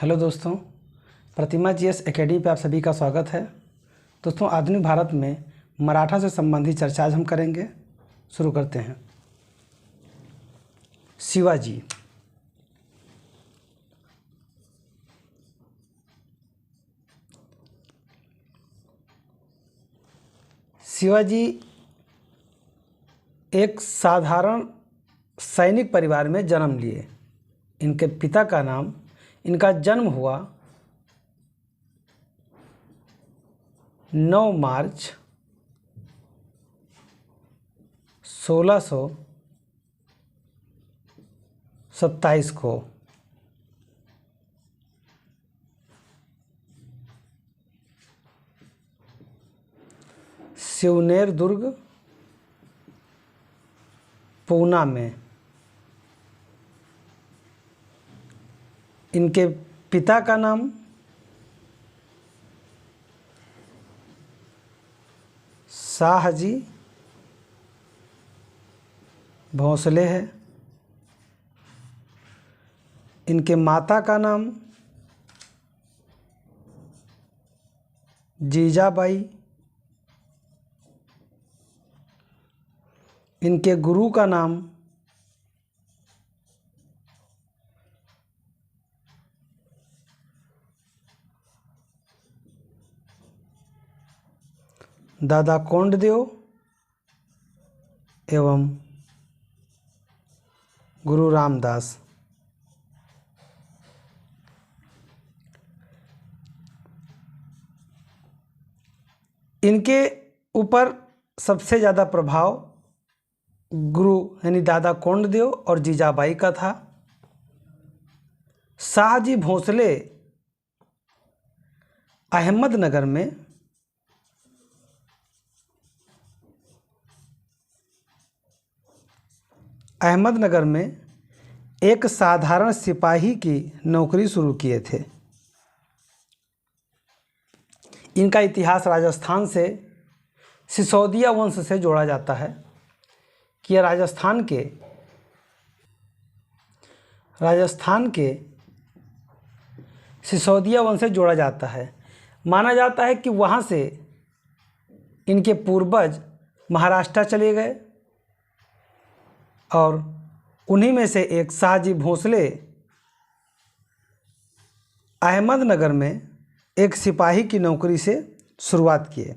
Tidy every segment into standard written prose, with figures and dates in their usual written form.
Hello दोस्तों, प्रतिमा GS academy पे आप सभी का स्वागत है। दोस्तों, आधुनिक भारत में मराठा से संबंधित चर्चा आज हम करेंगे। शुरू करते हैं। शिवाजी। शिवाजी एक साधारण सैनिक परिवार में जन्म लिए। इनके पिता का नाम, इनका जन्म हुआ 9 मार्च 1627 को। शिवनेर दुर्ग, पूना में। इनके पिता का नाम शाहजी भोसले है। इनके माता का नाम जीजाबाई। इनके गुरु का नाम दादा कोंडदेव एवं गुरु रामदास। इनके ऊपर सबसे ज़्यादा प्रभाव गुरु यानी दादा कोंडदेव और जीजाबाई का था। शाहजी भोसले अहमदनगर में एक साधारण सिपाही की नौकरी शुरू किए थे। इनका इतिहास राजस्थान से सिसोदिया वंश से जोड़ा जाता है कि यह राजस्थान के सिसोदिया वंश से जोड़ा जाता है। माना जाता है कि वहाँ से इनके पूर्वज महाराष्ट्र चले गए और उन्हीं में से एक शाहजी भोसले अहमदनगर में एक सिपाही की नौकरी से शुरुआत किए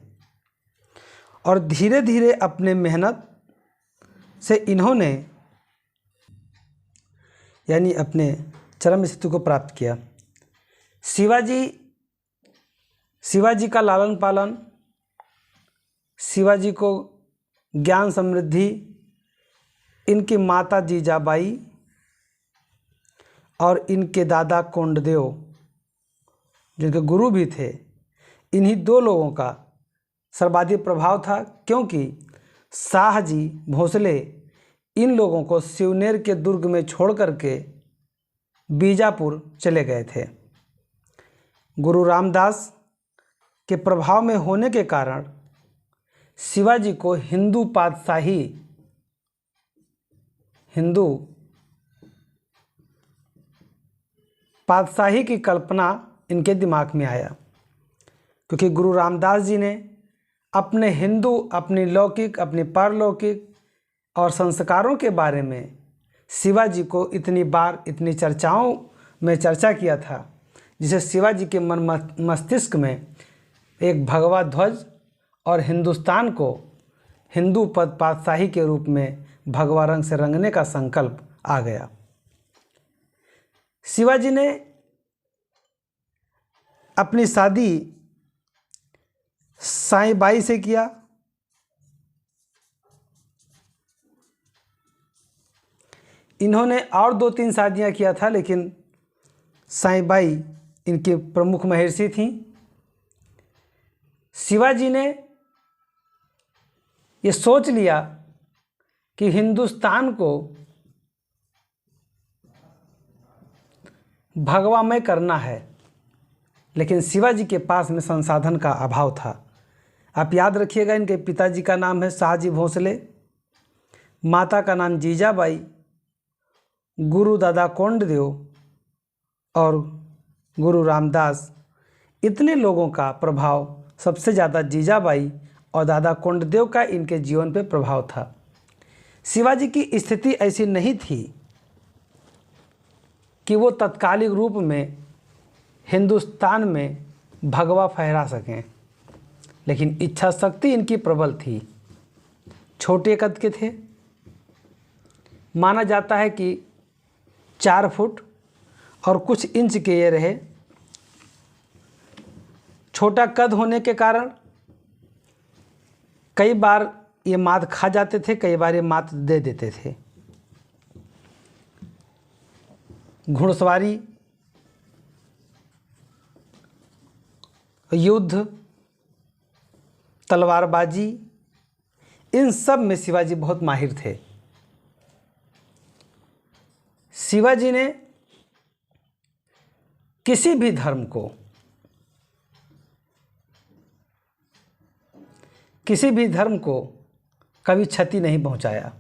और धीरे धीरे अपने मेहनत से इन्होंने यानी अपने चरम स्थिति को प्राप्त किया। शिवाजी का लालन पालन, शिवाजी को ज्ञान समृद्धि इनकी माता जीजाबाई और इनके दादा कोंडदेव जिनके गुरु भी थे, इन्हीं दो लोगों का सर्वाधिक प्रभाव था, क्योंकि शाहजी भोसले इन लोगों को शिवनेर के दुर्ग में छोड़ करके बीजापुर चले गए थे। गुरु रामदास के प्रभाव में होने के कारण शिवाजी को हिंदू पातशाही की कल्पना इनके दिमाग में आया, क्योंकि गुरु रामदास जी ने अपनी लौकिक, अपनी पारलौकिक और संस्कारों के बारे में शिवाजी को इतनी बार इतनी चर्चाओं में चर्चा किया था, जिसे शिवाजी के मन मस्तिष्क में एक भगवा ध्वज और हिंदुस्तान को हिंदू पद पातशाही के रूप में भगवा रंग से रंगने का संकल्प आ गया। शिवाजी ने अपनी शादी साईबाई से किया। इन्होंने और 2-3 शादियां किया था, लेकिन साईबाई इनकी प्रमुख महर्षि थीं। शिवाजी ने ये सोच लिया कि हिंदुस्तान को भगवामय करना है, लेकिन शिवाजी के पास में संसाधन का अभाव था। आप याद रखिएगा, इनके पिताजी का नाम है शाहजी भोसले, माता का नाम जीजाबाई, गुरु दादा कोंडदेव और गुरु रामदास, इतने लोगों का प्रभाव सबसे ज़्यादा जीजाबाई और दादा कोंडदेव का इनके जीवन पे प्रभाव था। शिवाजी की स्थिति ऐसी नहीं थी कि वो तत्कालिक रूप में हिंदुस्तान में भगवा फहरा सकें, लेकिन इच्छा शक्ति इनकी प्रबल थी। छोटे कद के थे, माना जाता है कि 4 फुट और कुछ इंच के ये रहे। छोटा कद होने के कारण कई बार ये मात खा जाते थे, कई बार ये मात दे देते थे। घुड़सवारी, युद्ध, तलवारबाजी, इन सब में शिवाजी बहुत माहिर थे। शिवाजी ने किसी भी धर्म को, कभी क्षति नहीं पहुंचाया।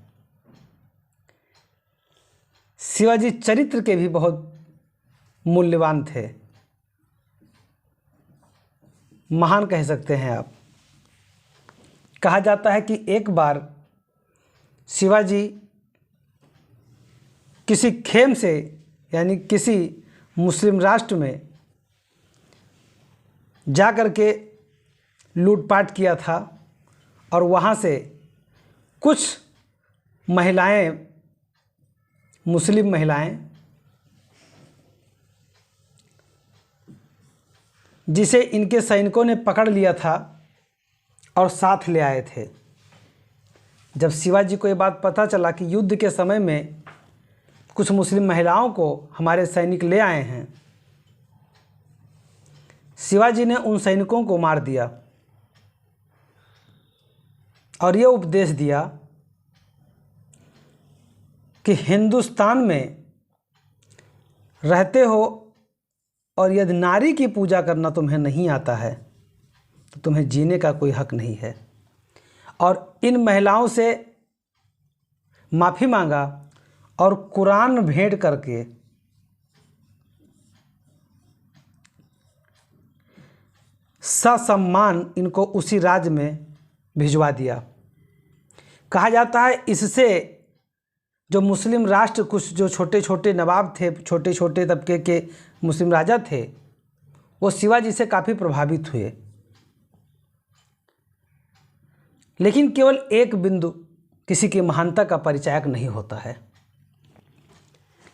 शिवाजी चरित्र के भी बहुत मूल्यवान थे, महान कह सकते हैं आप। कहा जाता है कि एक बार शिवाजी किसी खेम से, यानी किसी मुस्लिम राष्ट्र में जा कर के लूटपाट किया था और वहाँ से कुछ महिलाएं, मुस्लिम महिलाएं, जिसे इनके सैनिकों ने पकड़ लिया था और साथ ले आए थे। जब शिवाजी को ये बात पता चला कि युद्ध के समय में कुछ मुस्लिम महिलाओं को हमारे सैनिक ले आए हैं, शिवाजी ने उन सैनिकों को मार दिया और ये उपदेश दिया कि हिंदुस्तान में रहते हो और यदि नारी की पूजा करना तुम्हें नहीं आता है तो तुम्हें जीने का कोई हक नहीं है। और इन महिलाओं से माफ़ी मांगा और कुरान भेंट करके ससम्मान इनको उसी राज्य में भिजवा दिया। कहा जाता है इससे जो मुस्लिम राष्ट्र, कुछ जो छोटे छोटे नवाब थे, छोटे छोटे तबके के मुस्लिम राजा थे, वो शिवाजी से काफ़ी प्रभावित हुए। लेकिन केवल एक बिंदु किसी की महानता का परिचायक नहीं होता है,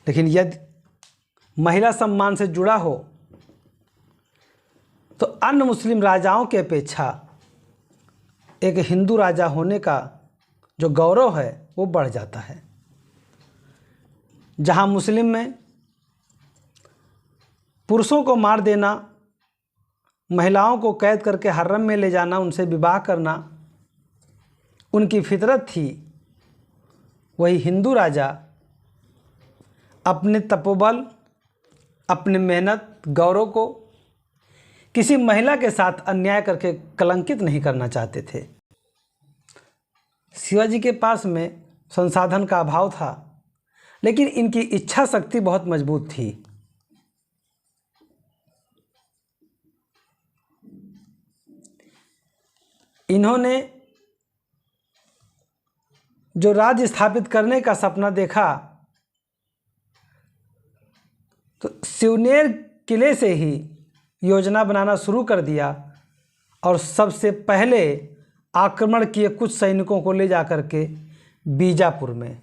लेकिन यदि महिला सम्मान से जुड़ा हो तो अन्य मुस्लिम राजाओं की अपेक्षा एक हिंदू राजा होने का जो गौरव है वो बढ़ जाता है। जहाँ मुस्लिम में पुरुषों को मार देना, महिलाओं को कैद करके हर्रम में ले जाना, उनसे विवाह करना उनकी फितरत थी, वही हिंदू राजा अपने तपोबल, अपने मेहनत, गौरव को किसी महिला के साथ अन्याय करके कलंकित नहीं करना चाहते थे। शिवाजी के पास में संसाधन का अभाव था, लेकिन इनकी इच्छा शक्ति बहुत मजबूत थी। इन्होंने जो राज्य स्थापित करने का सपना देखा तो सिवनेर किले से ही योजना बनाना शुरू कर दिया और सबसे पहले आक्रमण किए कुछ सैनिकों को ले जाकर के बीजापुर में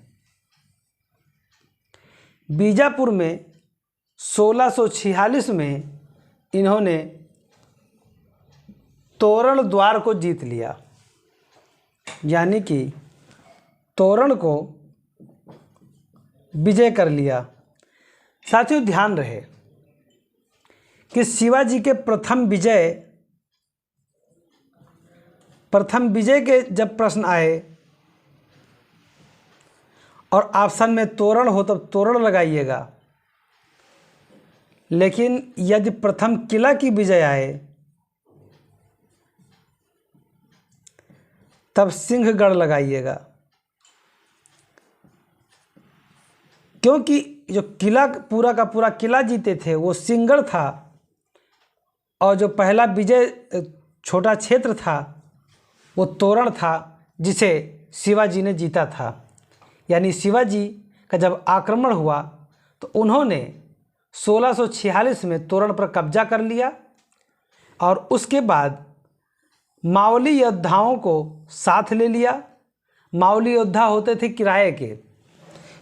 1646 में इन्होंने तोरण द्वार को जीत लिया, यानी कि तोरण को विजय कर लिया। साथियों ध्यान रहे कि शिवाजी के प्रथम विजय के जब प्रश्न आए और ऑप्शन में तोरण हो तब तोरण लगाइएगा, लेकिन यदि प्रथम किला की विजय आए तब सिंहगढ़ लगाइएगा, क्योंकि जो किला पूरा का पूरा किला जीते थे वो सिंहगढ़ था और जो पहला विजय छोटा क्षेत्र था वो तोरण था, जिसे शिवाजी ने जीता था। यानी शिवाजी का जब आक्रमण हुआ तो उन्होंने 1646 में तोरण पर कब्जा कर लिया और उसके बाद मावली योद्धाओं को साथ ले लिया। मावली योद्धा होते थे किराए के,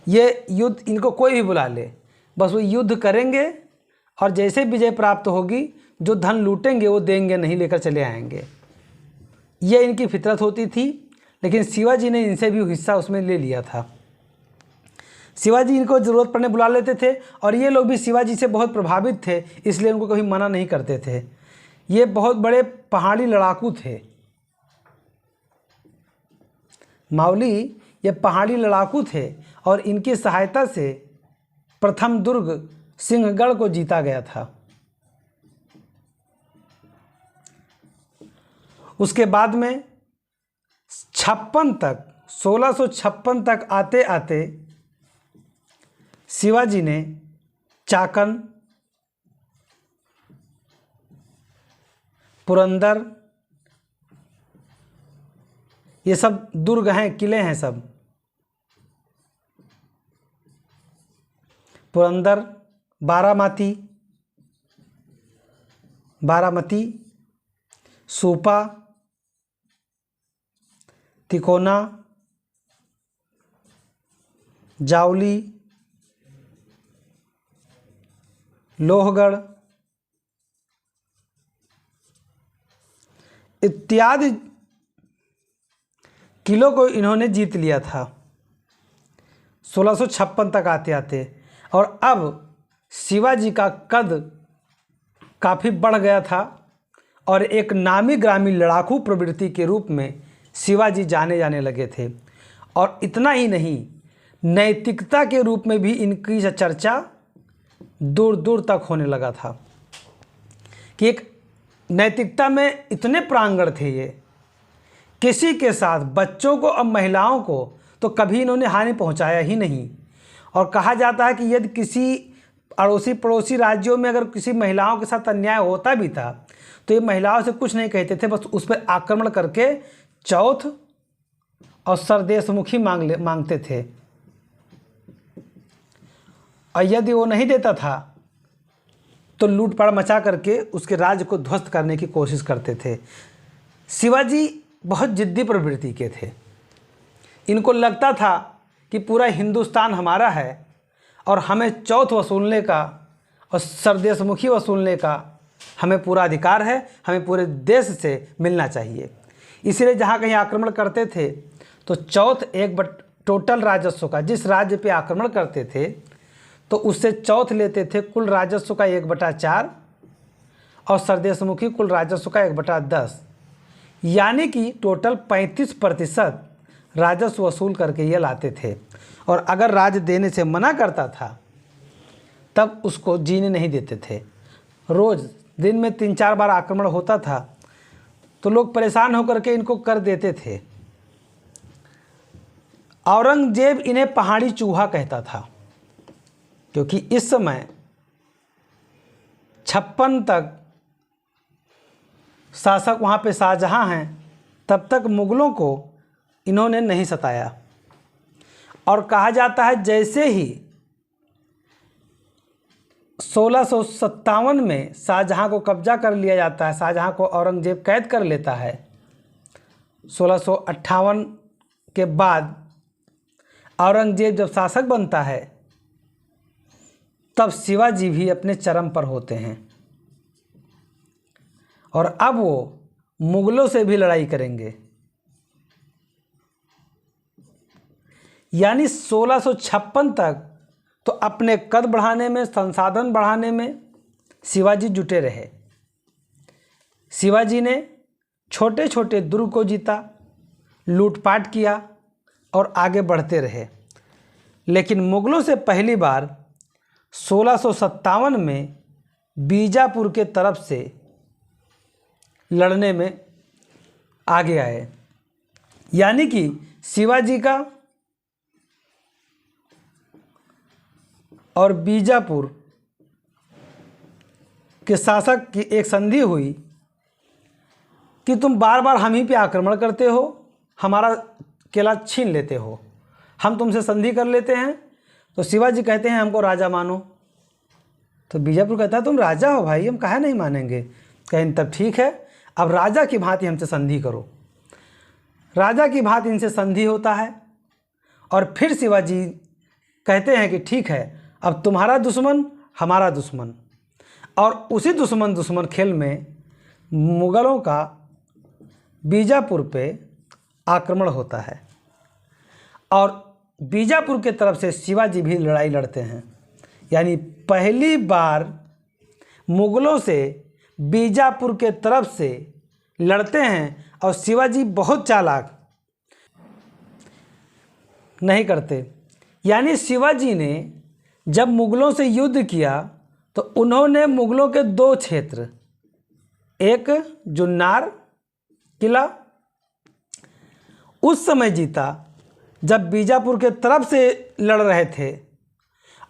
ये युद्ध, इनको कोई भी बुला ले, बस वो युद्ध करेंगे और जैसे विजय प्राप्त होगी जो धन लूटेंगे वो देंगे नहीं, लेकर चले आएंगे। ये इनकी फितरत होती थी, लेकिन शिवाजी ने इनसे भी हिस्सा उसमें ले लिया था। शिवाजी इनको ज़रूरत पड़ने बुला लेते थे और ये लोग भी शिवाजी से बहुत प्रभावित थे, इसलिए उनको कभी मना नहीं करते थे। ये बहुत बड़े पहाड़ी लड़ाकू थे। मावली ये पहाड़ी लड़ाकू थे और इनकी सहायता से प्रथम दुर्ग सिंहगढ़ को जीता गया था। उसके बाद में 1656 तक आते आते शिवाजी ने चाकन, पुरंदर, ये सब दुर्ग हैं, किले हैं सब। पुरंदर, बारामती, सूपा, तिकोना, जावली, लोहगढ़ इत्यादि किलों को इन्होंने जीत लिया था 1656 तक आते आते। और अब शिवाजी का कद काफ़ी बढ़ गया था और एक नामी ग्रामी लड़ाकू प्रवृत्ति के रूप में शिवाजी जाने लगे थे। और इतना ही नहीं, नैतिकता के रूप में भी इनकी चर्चा दूर दूर तक होने लगा था कि एक नैतिकता में इतने प्रांगण थे ये, किसी के साथ, बच्चों को और महिलाओं को तो कभी इन्होंने हानि पहुंचाया ही नहीं। और कहा जाता है कि यदि किसी अड़ोसी पड़ोसी राज्यों में अगर किसी महिलाओं के साथ अन्याय होता भी था तो ये महिलाओं से कुछ नहीं कहते थे, बस उस पर आक्रमण करके चौथ और सरदेशमुखी मांगते थे। और यदि वो नहीं देता था तो लूटपाट मचा करके उसके राज्य को ध्वस्त करने की कोशिश करते थे। शिवाजी बहुत जिद्दी प्रवृत्ति के थे। इनको लगता था कि पूरा हिंदुस्तान हमारा है और हमें चौथ वसूलने का और सरदेशमुखी वसूलने का हमें पूरा अधिकार है, हमें पूरे देश से मिलना चाहिए। इसलिए जहाँ कहीं आक्रमण करते थे तो चौथ टोटल राजस्व का, जिस राज्य पे आक्रमण करते थे तो उससे चौथ लेते थे, कुल राजस्व का 1/4 और सरदेशमुखी कुल राजस्व का 1/10, यानी कि टोटल 35% राजस्व वसूल करके ये लाते थे। और अगर राज्य देने से मना करता था तब उसको जीने नहीं देते थे। रोज़ दिन में 3-4 बार आक्रमण होता था तो लोग परेशान होकर के इनको कर देते थे। औरंगजेब इन्हें पहाड़ी चूहा कहता था, क्योंकि इस समय 56 तक शासक वहाँ पे शाहजहाँ हैं, तब तक मुग़लों को इन्होंने नहीं सताया। और कहा जाता है जैसे ही 1657 में शाहजहाँ को कब्जा कर लिया जाता है, शाहजहाँ को औरंगजेब कैद कर लेता है, 1658 के बाद औरंगजेब जब शासक बनता है तब शिवाजी भी अपने चरम पर होते हैं और अब वो मुग़लों से भी लड़ाई करेंगे। यानी 1656 तक तो अपने कद बढ़ाने में, संसाधन बढ़ाने में शिवाजी जुटे रहे। शिवाजी ने छोटे छोटे दुर्ग को जीता, लूटपाट किया और आगे बढ़ते रहे। लेकिन मुग़लों से पहली बार 1657 में बीजापुर के तरफ से लड़ने में आगे आए। यानी कि शिवाजी का और बीजापुर के शासक की एक संधि हुई कि तुम बार बार हम ही पे आक्रमण करते हो, हमारा किला छीन लेते हो, हम तुमसे संधि कर लेते हैं। तो शिवाजी कहते हैं हमको राजा मानो। तो बीजापुर कहता है तुम राजा हो भाई, हम काहे नहीं मानेंगे। कहें तब ठीक है, अब राजा की भांति हमसे संधि करो। राजा की भांति इनसे संधि होता है और फिर शिवाजी कहते हैं कि ठीक है, अब तुम्हारा दुश्मन हमारा दुश्मन। और उसी दुश्मन खेल में मुग़लों का बीजापुर पे आक्रमण होता है और बीजापुर के तरफ से शिवाजी भी लड़ाई लड़ते हैं। यानी पहली बार मुग़लों से बीजापुर के तरफ से लड़ते हैं और शिवाजी बहुत चालाक नहीं करते। यानी शिवाजी ने जब मुग़लों से युद्ध किया तो उन्होंने मुग़लों के 2 क्षेत्र, एक जुन्नार किला उस समय जीता जब बीजापुर के तरफ से लड़ रहे थे,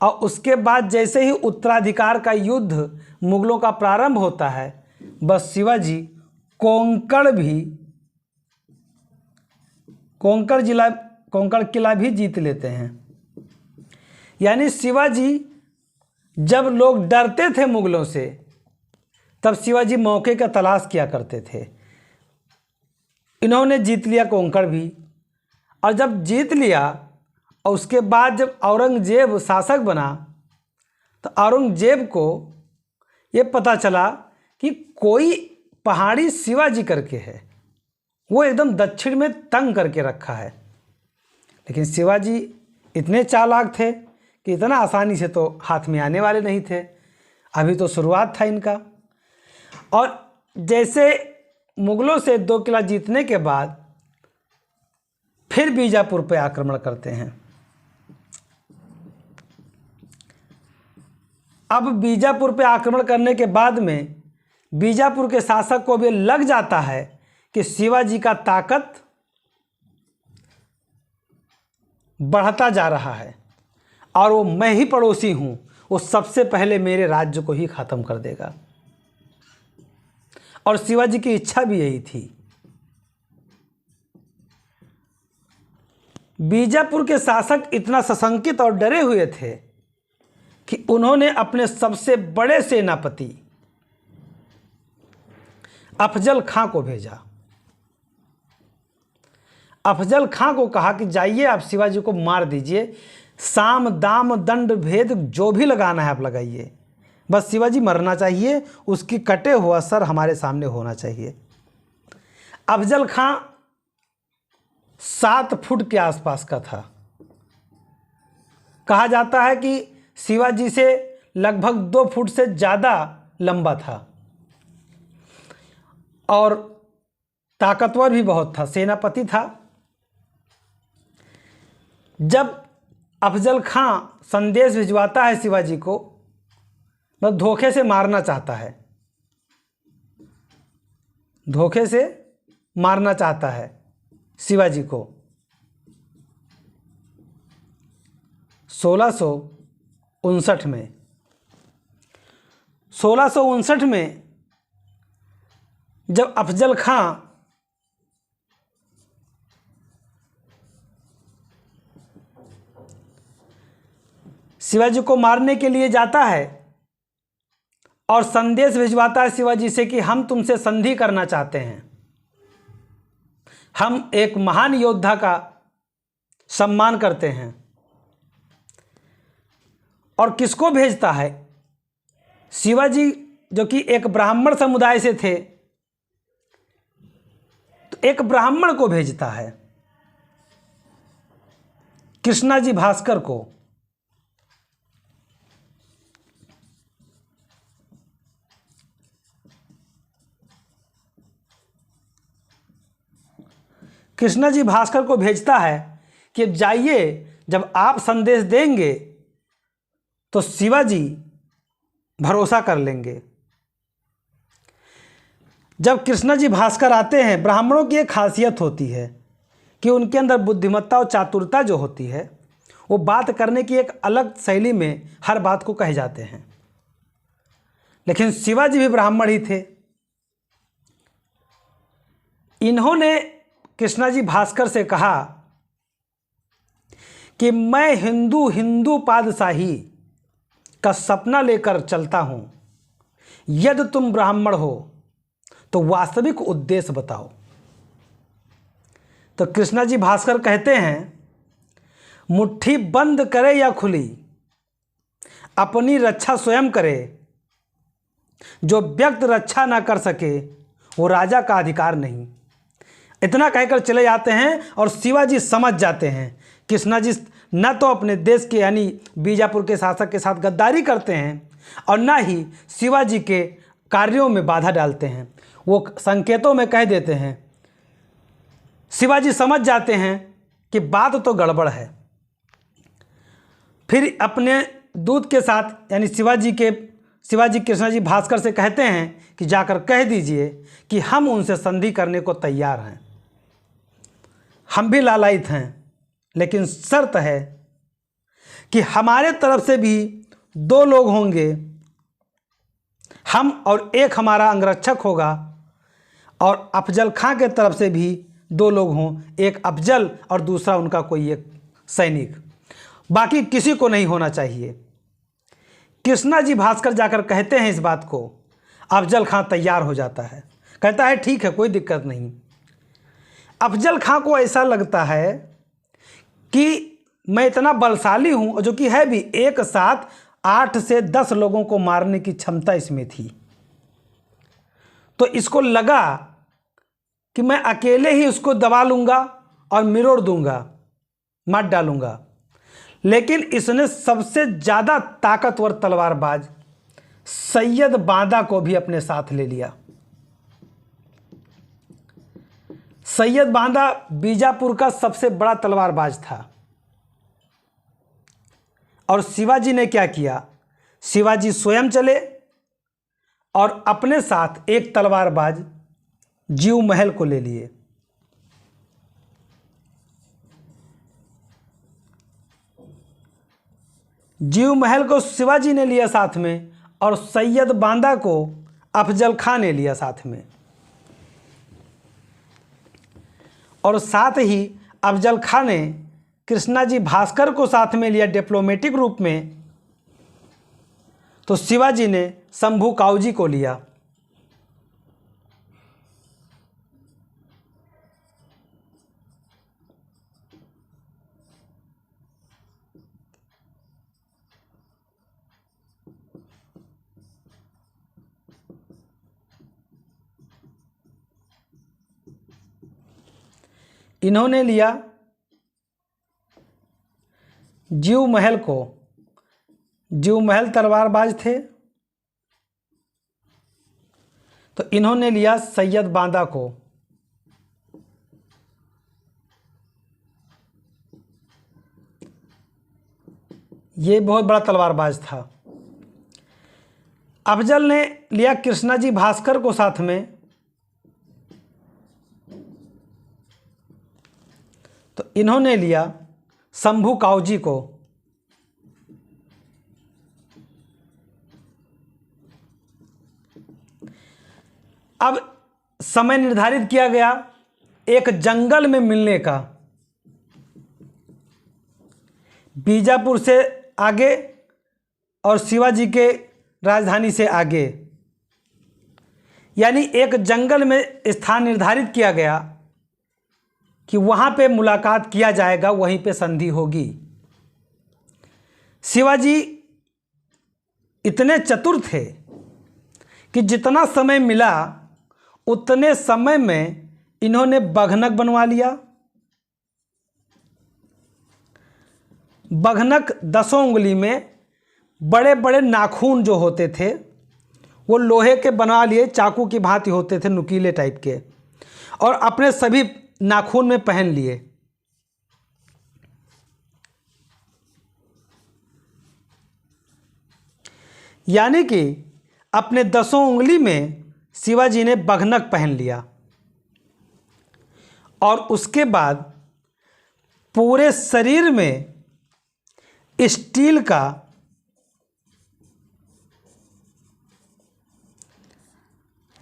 और उसके बाद जैसे ही उत्तराधिकार का युद्ध मुग़लों का प्रारंभ होता है, बस शिवाजी कोंकण किला भी जीत लेते हैं। यानी शिवाजी जब लोग डरते थे मुग़लों से, तब शिवाजी मौके का तलाश किया करते थे। इन्होंने जीत लिया कोंकण भी, और जब जीत लिया और उसके बाद जब औरंगजेब शासक बना तो औरंगजेब को ये पता चला कि कोई पहाड़ी शिवाजी करके है, वो एकदम दक्षिण में तंग करके रखा है। लेकिन शिवाजी इतने चालाक थे कि इतना आसानी से तो हाथ में आने वाले नहीं थे, अभी तो शुरुआत था इनका। और जैसे मुग़लों से 2 किला जीतने के बाद फिर बीजापुर पर आक्रमण करते हैं। अब बीजापुर पे आक्रमण करने के बाद में बीजापुर के शासक को भी लग जाता है कि शिवाजी का ताकत बढ़ता जा रहा है और वो मैं ही पड़ोसी हूँ, वो सबसे पहले मेरे राज्य को ही ख़त्म कर देगा। और शिवाजी की इच्छा भी यही थी। बीजापुर के शासक इतना सशंकित और डरे हुए थे कि उन्होंने अपने सबसे बड़े सेनापति अफजल खां को भेजा। अफजल खां को कहा कि जाइए आप शिवाजी को मार दीजिए, साम दाम दंड भेद जो भी लगाना है आप लगाइए, बस शिवाजी मरना चाहिए, उसकी कटे हुआ सर हमारे सामने होना चाहिए। अफजल खां 7 फुट के आसपास का था। कहा जाता है कि शिवाजी से लगभग 2 फुट से ज़्यादा लंबा था और ताकतवर भी बहुत था, सेनापति था। जब अफजल खां संदेश भिजवाता है शिवाजी को, मतलब धोखे से मारना चाहता है, धोखे से मारना चाहता है शिवाजी को। 1659 में जब अफजल खां शिवाजी को मारने के लिए जाता है और संदेश भिजवाता है शिवाजी से कि हम तुमसे संधि करना चाहते हैं, हम एक महान योद्धा का सम्मान करते हैं। और किसको भेजता है? शिवाजी जो कि एक ब्राह्मण समुदाय से थे, तो एक ब्राह्मण को भेजता है, कृष्णाजी भास्कर को। कृष्णाजी भास्कर को भेजता है कि जाइए, जब आप संदेश देंगे तो शिवाजी भरोसा कर लेंगे। जब कृष्णाजी भास्कर आते हैं, ब्राह्मणों की एक खासियत होती है कि उनके अंदर बुद्धिमत्ता और चातुरता जो होती है, वो बात करने की एक अलग शैली में हर बात को कह जाते हैं। लेकिन शिवाजी भी ब्राह्मण ही थे। इन्होंने कृष्णाजी भास्कर से कहा कि मैं हिंदू पादशाही का सपना लेकर चलता हूं, यदि तुम ब्राह्मण हो तो वास्तविक उद्देश्य बताओ। तो कृष्णाजी भास्कर कहते हैं, मुट्ठी बंद करे या खुली, अपनी रक्षा स्वयं करे, जो व्यक्ति रक्षा ना कर सके वो राजा का अधिकार नहीं। इतना कहकर चले जाते हैं और शिवाजी समझ जाते हैं कृष्णाजी न तो अपने देश के यानी बीजापुर के शासक के साथ गद्दारी करते हैं और न ही शिवाजी के कार्यों में बाधा डालते हैं। वो संकेतों में कह देते हैं। शिवाजी समझ जाते हैं कि बात तो गड़बड़ है। फिर अपने दूत के साथ यानी शिवाजी कृष्णाजी भास्कर से कहते हैं कि जाकर कह दीजिए कि हम उनसे संधि करने को तैयार हैं, हम भी लालायित हैं, लेकिन शर्त है कि हमारे तरफ से भी 2 लोग होंगे, हम और एक हमारा अंगरक्षक होगा, और अफजल खां के तरफ से भी 2 लोग हों, एक अफजल और दूसरा उनका कोई एक सैनिक, बाकी किसी को नहीं होना चाहिए। कृष्णाजी भास्कर जाकर कहते हैं इस बात को। अफजल खां तैयार हो जाता है, कहता है ठीक है, कोई दिक्कत नहीं। अफजल खां को ऐसा लगता है कि मैं इतना बलशाली हूं, जो कि है भी, एक साथ 8 से 10 लोगों को मारने की क्षमता इसमें थी। तो इसको लगा कि मैं अकेले ही उसको दबा लूंगा और मिरोड़ दूंगा, मार डालूंगा। लेकिन इसने सबसे ज़्यादा ताकतवर तलवारबाज सैयद बांदा को भी अपने साथ ले लिया। सैयद बांदा बीजापुर का सबसे बड़ा तलवारबाज था। और शिवाजी ने क्या किया, शिवाजी स्वयं चले और अपने साथ एक तलवारबाज जीव महल को ले लिए। जीव महल को शिवाजी ने लिया साथ में, और सैयद बांदा को अफजल खां ने लिया साथ में। और साथ ही अफजल खां ने कृष्णाजी भास्कर को साथ में लिया डिप्लोमेटिक रूप में। तो शिवाजी ने शंभू काऊजी को लिया। इन्होंने लिया जीव महल को। जीव महल तलवारबाज थे, तो इन्होंने लिया सैयद बांदा को। ये बहुत बड़ा तलवारबाज था। अफजल ने लिया कृष्णाजी भास्कर को साथ में, तो इन्होंने लिया शंभू काऊजी को। अब समय निर्धारित किया गया एक जंगल में मिलने का, बीजापुर से आगे और शिवाजी के राजधानी से आगे, यानी एक जंगल में स्थान निर्धारित किया गया कि वहां पे मुलाकात किया जाएगा, वहीं पे संधि होगी। शिवाजी इतने चतुर थे कि जितना समय मिला उतने समय में इन्होंने बघनक बनवा लिया। बघनक 10 उंगली में बड़े बड़े नाखून जो होते थे वो लोहे के बना लिए, चाकू की भांति होते थे, नुकीले टाइप के, और अपने सभी नाखून में पहन लिए। यानी कि अपने 10 उंगली में शिवाजी ने बघनक पहन लिया, और उसके बाद पूरे शरीर में स्टील का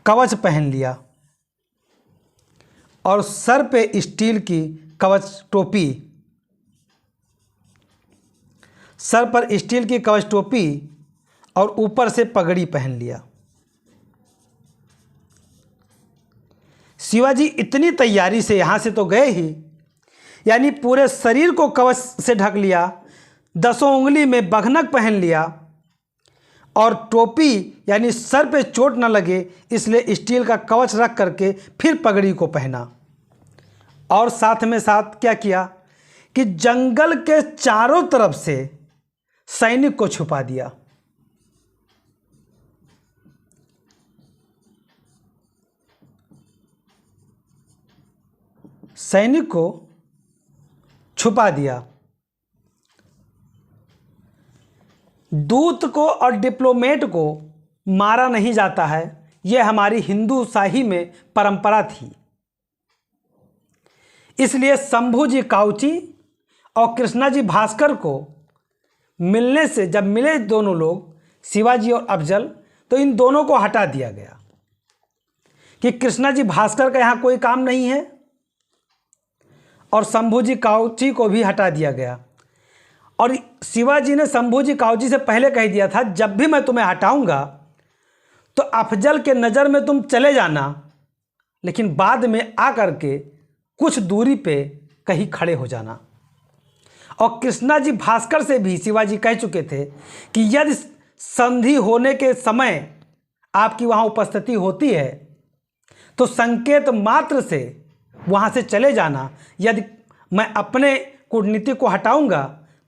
कवच पहन लिया और सर पे स्टील की कवच टोपी, सर पर स्टील की कवच टोपी और ऊपर से पगड़ी पहन लिया। शिवाजी इतनी तैयारी से यहाँ से तो गए ही, यानी पूरे शरीर को कवच से ढक लिया, 10 उंगली में बघनक पहन लिया और टोपी यानी सर पे चोट न लगे इसलिए स्टील का कवच रख करके फिर पगड़ी को पहना। और साथ में साथ क्या किया कि जंगल के चारों तरफ से सैनिक को छुपा दिया। सैनिक को छुपा दिया। दूत को और डिप्लोमेट को मारा नहीं जाता है, यह हमारी हिंदू शाही में परंपरा थी। इसलिए शंभू जी काउची और कृष्णा जी भास्कर को मिलने से, जब मिले दोनों लोग शिवाजी और अफजल, तो इन दोनों को हटा दिया गया कि कृष्णा जी भास्कर का यहाँ कोई काम नहीं है, और शंभू जी काउची को भी हटा दिया गया। और शिवाजी ने शंभू जी काउची से पहले कह दिया था, जब भी मैं तुम्हें हटाऊंगा तो अफजल के नज़र में तुम चले जाना, लेकिन बाद में आकर के कुछ दूरी पे कहीं खड़े हो जाना। और कृष्णा जी भास्कर से भी शिवाजी कह चुके थे कि यदि संधि होने के समय आपकी वहाँ उपस्थिति होती है तो संकेत मात्र से वहाँ से चले जाना, यदि मैं अपने कूटनीति को हटाऊंगा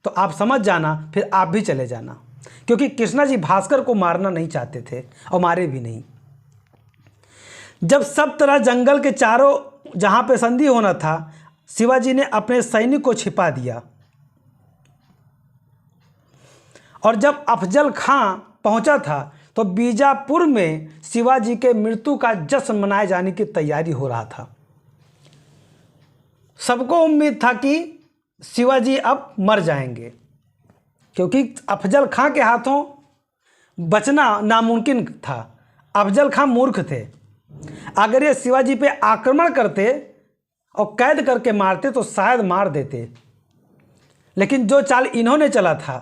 तो आप समझ जाना, फिर आप भी चले जाना। क्योंकि कृष्णा जी भास्कर को मारना नहीं चाहते थे और मारे भी नहीं। जब सब तरह जंगल के चारों जहाँ पे संधि होना था, शिवाजी ने अपने सैनिक को छिपा दिया। और जब अफजल खां पहुंचा था तो बीजापुर में शिवाजी के मृत्यु का जश्न मनाए जाने की तैयारी हो रहा था। सबको उम्मीद था कि शिवाजी अब मर जाएंगे, क्योंकि अफजल खां के हाथों बचना नामुमकिन था। अफजल खां मूर्ख थे, अगर ये शिवाजी पे आक्रमण करते और कैद करके मारते तो शायद मार देते, लेकिन जो चाल इन्होंने चला था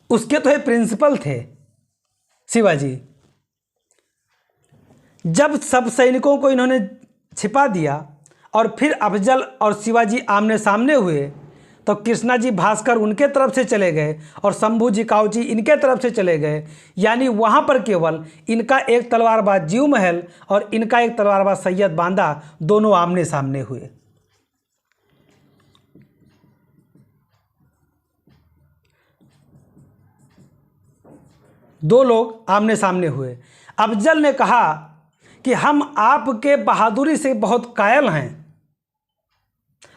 उसके तो ये प्रिंसिपल थे शिवाजी। जब सब सैनिकों को इन्होंने छिपा दिया और फिर अफजल और शिवाजी आमने सामने हुए, तो कृष्णा जी भास्कर उनके तरफ से चले गए और शंभू जी काउची इनके तरफ से चले गए। यानी वहाँ पर केवल इनका एक तलवारबाज जीव महल और इनका एक तलवारबाज सैयद बांदा, दोनों आमने सामने हुए। दो लोग आमने सामने हुए। अफजल ने कहा कि हम आपके बहादुरी से बहुत कायल हैं,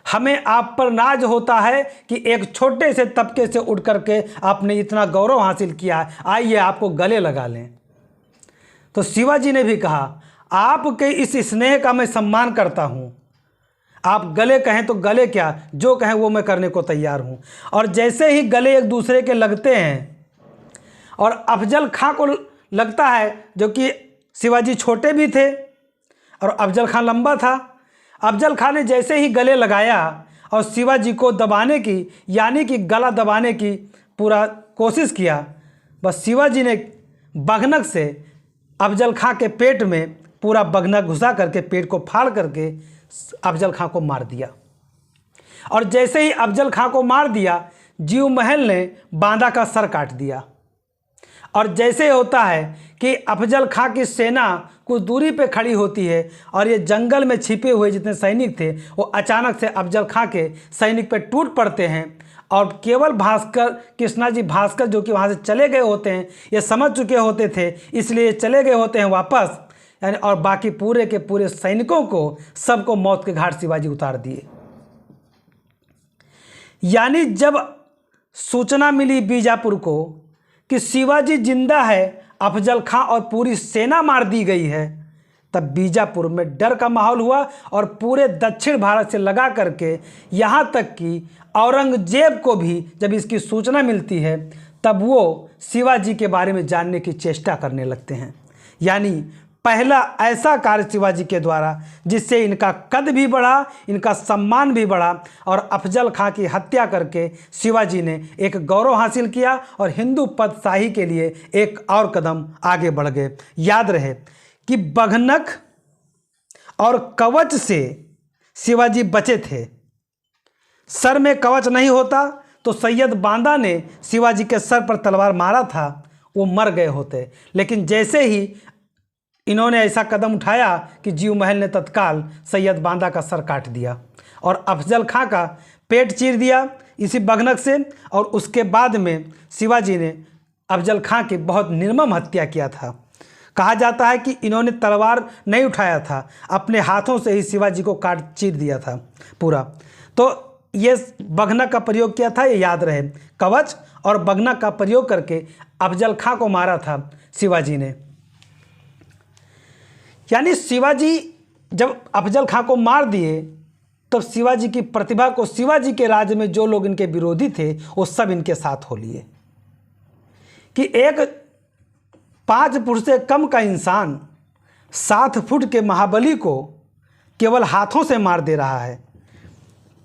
हमें आप पर नाज होता है कि एक छोटे से तबके से उठ करके आपने इतना गौरव हासिल किया है, आइए आपको गले लगा लें। तो शिवाजी ने भी कहा, आपके इस स्नेह का मैं सम्मान करता हूँ, आप गले कहें तो गले क्या, जो कहें वो मैं करने को तैयार हूँ। और जैसे ही गले एक दूसरे के लगते हैं और अफजल खां को लगता है, जो कि शिवाजी छोटे भी थे और अफजल खां लंबा था, अफजल खां ने जैसे ही गले लगाया और शिवाजी को दबाने की, यानी कि गला दबाने की पूरा कोशिश किया, बस शिवाजी ने बघनक से अफजल खां के पेट में पूरा बघनक घुसा करके पेट को फाड़ करके अफजल खां को मार दिया। और जैसे ही अफजल खां को मार दिया, जीव महल ने बांदा का सर काट दिया। और जैसे होता है कि अफजल खां की सेना कुछ दूरी पे खड़ी होती है और ये जंगल में छिपे हुए जितने सैनिक थे वो अचानक से अफजल खां के सैनिक पे टूट पड़ते हैं, और केवल भास्कर, कृष्णा जी भास्कर जो कि वहाँ से चले गए होते हैं, ये समझ चुके होते थे, इसलिए चले गए होते हैं वापस, यानी और बाकी पूरे के पूरे सैनिकों को सबको मौत के घाट शिवाजी उतार दिए। यानी जब सूचना मिली बीजापुर को कि शिवाजी जिंदा है, अफजल खां और पूरी सेना मार दी गई है, तब बीजापुर में डर का माहौल हुआ और पूरे दक्षिण भारत से लगा करके यहाँ तक कि औरंगजेब को भी जब इसकी सूचना मिलती है तब वो शिवाजी के बारे में जानने की चेष्टा करने लगते हैं। यानी पहला ऐसा कार्य शिवाजी के द्वारा जिससे इनका कद भी बढ़ा, इनका सम्मान भी बढ़ा और अफजल खां की हत्या करके शिवाजी ने एक गौरव हासिल किया और हिंदू पदशाही के लिए एक और कदम आगे बढ़ गए। याद रहे कि बघनक और कवच से शिवाजी बचे थे। सर में कवच नहीं होता तो सैयद बांदा ने शिवाजी के सर पर तलवार मारा था, वो मर गए होते। लेकिन जैसे ही इन्होंने ऐसा कदम उठाया कि जीव महल ने तत्काल सैयद बांदा का सर काट दिया और अफजल खां का पेट चीर दिया इसी बघनक से। और उसके बाद में शिवाजी ने अफजल खां की बहुत निर्मम हत्या किया था। कहा जाता है कि इन्होंने तलवार नहीं उठाया था, अपने हाथों से ही शिवाजी को काट चीर दिया था पूरा। तो ये बघनक का प्रयोग किया था, ये याद रहे। कवच और बघनक का प्रयोग करके अफजल खां को मारा था शिवाजी ने। यानी शिवाजी जब अफजल खां को मार दिए तब शिवाजी की प्रतिभा को, शिवाजी के राज्य में जो लोग इनके विरोधी थे वो सब इनके साथ हो लिए कि एक 5 फुट से कम का इंसान 7 फुट के महाबली को केवल हाथों से मार दे रहा है,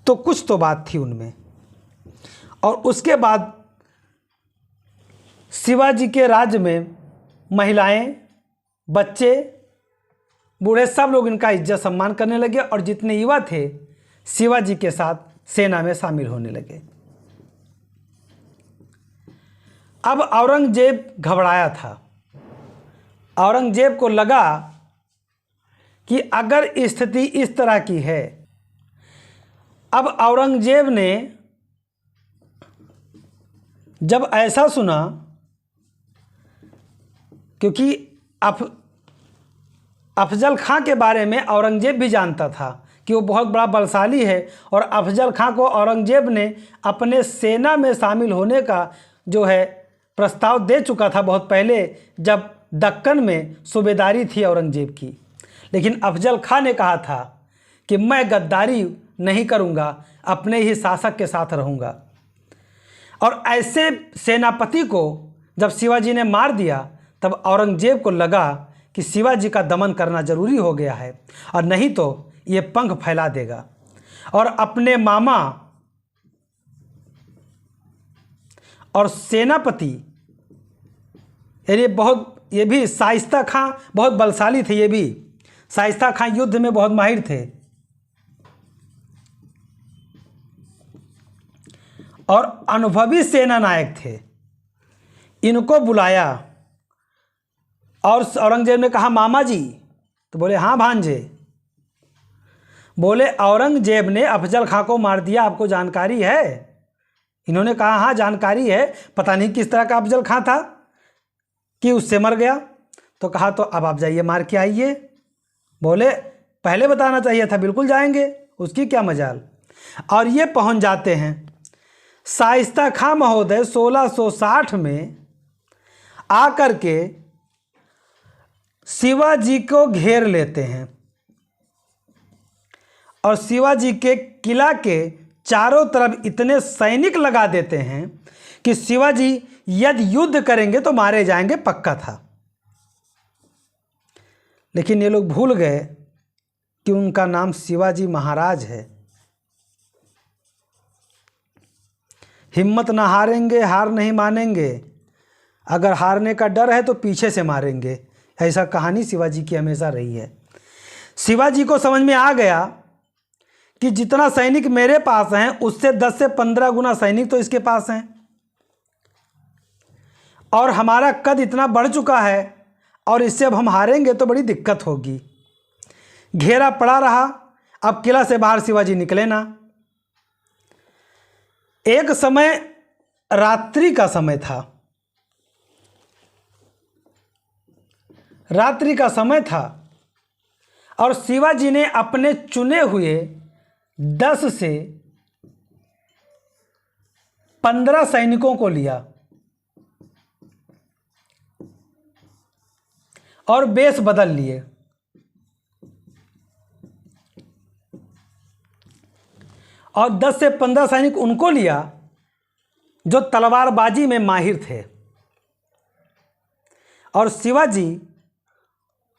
तो कुछ तो बात थी उनमें। और उसके बाद शिवाजी के राज्य में महिलाएं, बच्चे, बूढ़े सब लोग इनका इज्जत सम्मान करने लगे और जितने युवा थे शिवाजी के साथ सेना में शामिल होने लगे। अब औरंगजेब घबराया था। औरंगजेब को लगा कि अगर स्थिति इस तरह की है, अब औरंगजेब ने जब ऐसा सुना, क्योंकि अफजल खां के बारे में औरंगजेब भी जानता था कि वो बहुत बड़ा बलशाली है और अफजल खां को औरंगजेब ने अपने सेना में शामिल होने का जो है प्रस्ताव दे चुका था बहुत पहले, जब दक्कन में सूबेदारी थी औरंगजेब की। लेकिन अफजल खां ने कहा था कि मैं गद्दारी नहीं करूंगा, अपने ही शासक के साथ रहूंगा। और ऐसे सेनापति को जब शिवाजी ने मार दिया तब औरंगजेब को लगा कि शिवाजी का दमन करना जरूरी हो गया है और नहीं तो ये पंख फैला देगा। और अपने मामा और सेनापति, ये भी शाइस्ता खां बहुत बलशाली थे। ये भी शाइस्ता खां युद्ध में बहुत माहिर थे और अनुभवी सेना नायक थे। इनको बुलाया और औरंगजेब ने कहा, मामा जी? तो बोले, हाँ भांजे। बोले, औरंगजेब ने अफजल खां को मार दिया, आपको जानकारी है? इन्होंने कहा, हाँ जानकारी है। पता नहीं किस तरह का अफजल खां था कि उससे मर गया। तो कहा, तो अब आप जाइए मार के आइए। बोले, पहले बताना चाहिए था, बिल्कुल जाएंगे, उसकी क्या मजाल। और ये पहुंच जाते हैं। शाइस्ता खां महोदय 1660 में आकर के शिवाजी को घेर लेते हैं और शिवाजी के किला के चारों तरफ इतने सैनिक लगा देते हैं कि शिवाजी यदि युद्ध करेंगे तो मारे जाएंगे, पक्का था। लेकिन ये लोग भूल गए कि उनका नाम शिवाजी महाराज है। हिम्मत ना हारेंगे, हार नहीं मानेंगे। अगर हारने का डर है तो पीछे से मारेंगे। ऐसा कहानी शिवाजी की हमेशा रही है। शिवाजी को समझ में आ गया कि जितना सैनिक मेरे पास हैं उससे 10 से 15 गुना सैनिक तो इसके पास हैं और हमारा कद इतना बढ़ चुका है और इससे अब हम हारेंगे तो बड़ी दिक्कत होगी। घेरा पड़ा रहा, अब किला से बाहर शिवाजी निकले ना। एक समय रात्रि का समय था। रात्रि का समय था और शिवाजी ने अपने चुने हुए 10 से 15 सैनिकों को लिया और वेश बदल लिए और 10 से 15 सैनिक उनको लिया जो तलवारबाजी में माहिर थे और शिवाजी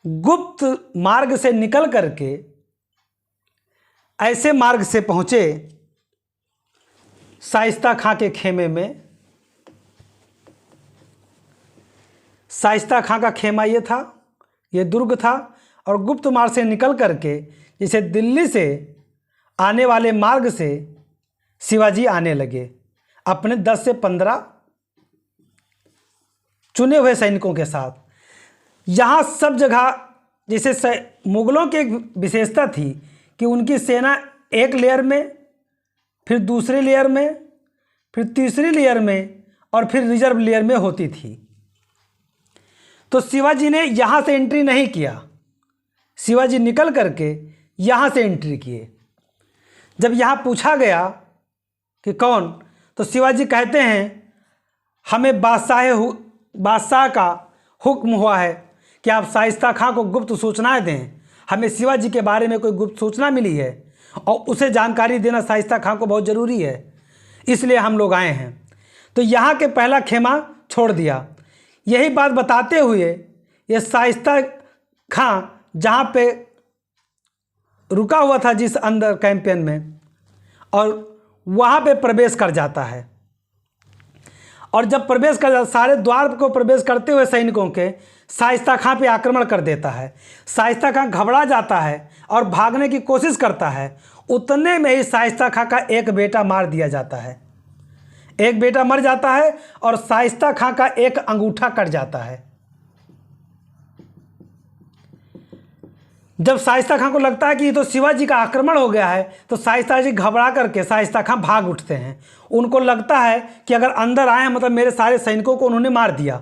गुप्त मार्ग से निकल करके ऐसे मार्ग से पहुंचे शाइस्ता खां के खेमे में। शाइस्ता खां का खेमा ये था, ये दुर्ग था, और गुप्त मार्ग से निकल करके जैसे दिल्ली से आने वाले मार्ग से शिवाजी आने लगे अपने 10 से 15 चुने हुए सैनिकों के साथ। यहाँ सब जगह जैसे मुगलों की एक विशेषता थी कि उनकी सेना एक लेयर में, फिर दूसरे लेयर में, फिर तीसरी लेयर में, और फिर रिजर्व लेयर में होती थी। तो शिवाजी ने यहाँ से एंट्री नहीं किया, शिवाजी निकल करके यहाँ से एंट्री किए। जब यहाँ पूछा गया कि कौन, तो शिवाजी कहते हैं हमें बादशाह का हुक्म हुआ है कि आप शाइस्ता खां को गुप्त सूचनाएं दें। हमें शिवाजी के बारे में कोई गुप्त सूचना मिली है और उसे जानकारी देना शाइस्ता खां को बहुत ज़रूरी है, इसलिए हम लोग आए हैं। तो यहाँ के पहला खेमा छोड़ दिया। यही बात बताते हुए ये शाइस्ता खां जहाँ पे रुका हुआ था जिस अंदर कैंपेन में, और वहाँ पे प्रवेश कर जाता है। और जब प्रवेश कर जाता, सारे द्वार को प्रवेश करते हुए सैनिकों के शाइस्ता खां पे आक्रमण कर देता है। शाइस्ता खां घबरा जाता है और भागने की कोशिश करता है। उतने में ही शाइस्ता खां का एक बेटा मार दिया जाता है, एक बेटा मर जाता है और शाइस्ता खां का एक अंगूठा कट जाता है। जब शाइस्ता खां को लगता है कि ये तो शिवाजी का आक्रमण हो गया है, तो शाइस्ता जी घबरा करके शाइस्ता खां भाग उठते हैं। उनको लगता है कि अगर अंदर आए मतलब मेरे सारे सैनिकों को उन्होंने मार दिया।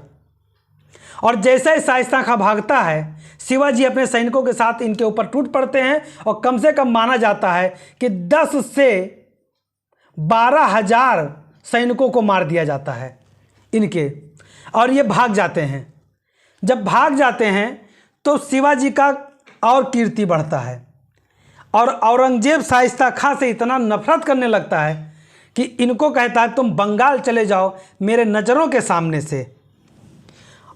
और जैसे ही शाइस्ता खां भागता है, शिवाजी अपने सैनिकों के साथ इनके ऊपर टूट पड़ते हैं और कम से कम माना जाता है कि 10 से 12,000 सैनिकों को मार दिया जाता है इनके, और ये भाग जाते हैं। जब भाग जाते हैं तो शिवाजी का और कीर्ति बढ़ता है, और औरंगजेब शाइस्ता खां से इतना नफरत करने लगता है कि इनको कहता है तुम बंगाल चले जाओ मेरे नज़रों के सामने से।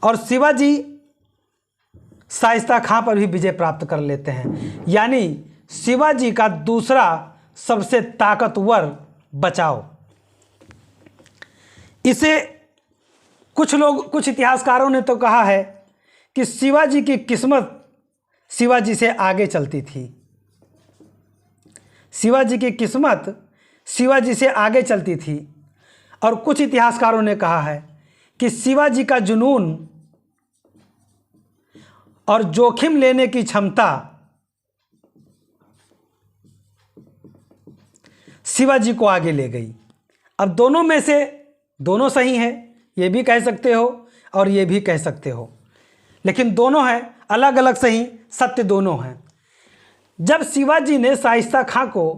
और शिवाजी शाइस्ता खां पर भी विजय प्राप्त कर लेते हैं। यानी शिवाजी का दूसरा सबसे ताकतवर बचाव। इसे कुछ इतिहासकारों ने तो कहा है कि शिवाजी की किस्मत शिवाजी से आगे चलती थी। शिवाजी की किस्मत शिवाजी से आगे चलती थी। और कुछ इतिहासकारों ने कहा है कि शिवाजी का जुनून और जोखिम लेने की क्षमता शिवाजी को आगे ले गई। अब दोनों में से दोनों सही है, ये भी कह सकते हो और ये भी कह सकते हो, लेकिन दोनों हैं, अलग अलग सही, सत्य दोनों हैं। जब शिवाजी ने शाइस्ता खां को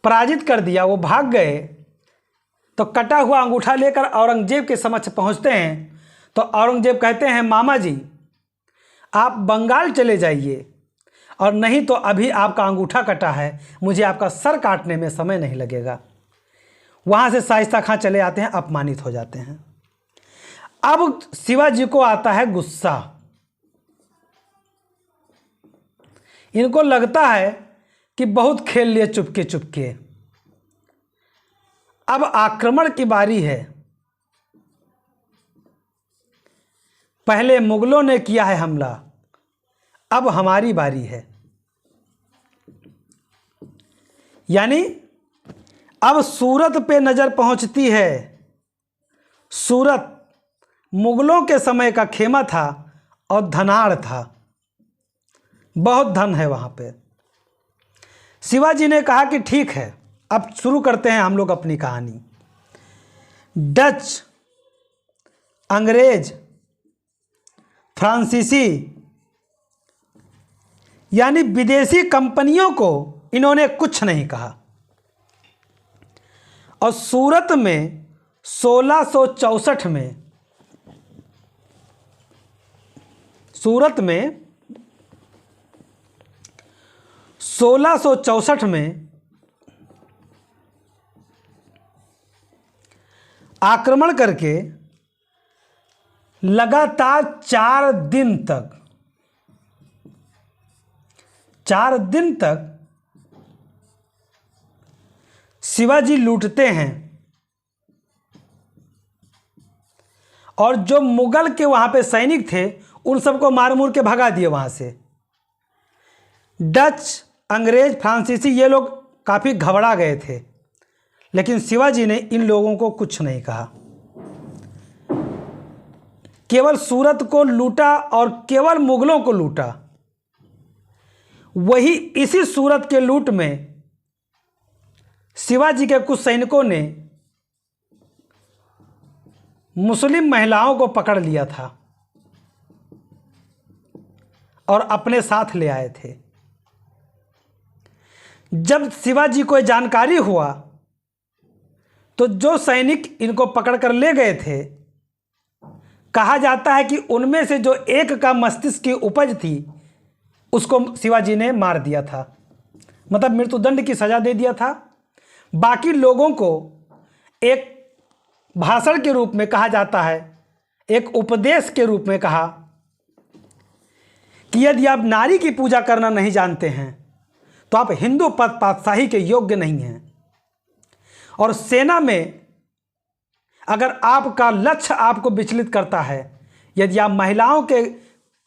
पराजित कर दिया, वो भाग गए, तो कटा हुआ अंगूठा लेकर औरंगजेब के समक्ष पहुंचते हैं। तो औरंगजेब कहते हैं मामा जी आप बंगाल चले जाइए, और नहीं तो अभी आपका अंगूठा कटा है, मुझे आपका सर काटने में समय नहीं लगेगा। वहाँ से शाइस्ता खां चले आते हैं, अपमानित हो जाते हैं। अब शिवाजी को आता है गुस्सा। इनको लगता है कि बहुत खेल लिए चुपके चुपके, अब आक्रमण की बारी है। पहले मुगलों ने किया है हमला, अब हमारी बारी है। यानी अब सूरत पे नज़र पहुंचती है। सूरत मुगलों के समय का खेमा था और धनाढ़ था, बहुत धन है वहाँ पे। शिवाजी ने कहा कि ठीक है, अब शुरू करते हैं हम लोग अपनी कहानी। डच, अंग्रेज, फ्रांसीसी यानी विदेशी कंपनियों को इन्होंने कुछ नहीं कहा। और सूरत में 1664 में सूरत में 1664 में आक्रमण करके लगातार 4 दिन तक 4 दिन तक शिवाजी लूटते हैं और जो मुगल के वहां पे सैनिक थे उन सबको मार मुर के भगा दिए वहां से। डच, अंग्रेज, फ्रांसीसी ये लोग काफ़ी घबरा गए थे, लेकिन शिवाजी ने इन लोगों को कुछ नहीं कहा। केवल सूरत को लूटा और केवल मुगलों को लूटा। वही इसी सूरत के लूट में शिवाजी के कुछ सैनिकों ने मुस्लिम महिलाओं को पकड़ लिया था और अपने साथ ले आए थे। जब शिवाजी को जानकारी हुआ तो जो सैनिक इनको पकड़ कर ले गए थे, कहा जाता है कि उनमें से जो एक का मस्तिष्क की उपज थी उसको शिवाजी ने मार दिया था, मतलब मृत्युदंड की सजा दे दिया था। बाकी लोगों को एक भाषण के रूप में कहा जाता है, एक उपदेश के रूप में कहा कि यदि आप नारी की पूजा करना नहीं जानते हैं तो आप हिंदू पद पातशाही के योग्य नहीं हैं। और सेना में अगर आपका लक्ष्य आपको विचलित करता है, यदि आप महिलाओं के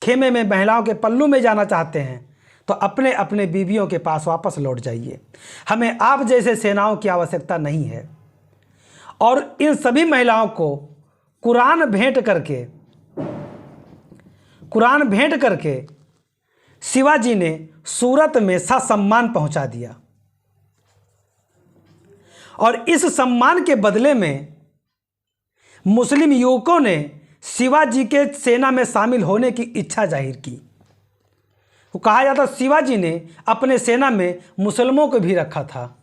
खेमे में, महिलाओं के पल्लू में जाना चाहते हैं तो अपने अपने बीवियों के पास वापस लौट जाइए। हमें आप जैसे सेनाओं की आवश्यकता नहीं है। और इन सभी महिलाओं को कुरान भेंट करके शिवाजी ने सूरत में ससम्मान पहुंचा दिया। और इस सम्मान के बदले में मुस्लिम युवकों ने शिवाजी के सेना में शामिल होने की इच्छा जाहिर की। वो कहा जाता शिवाजी ने अपने सेना में मुसलमानों को भी रखा था,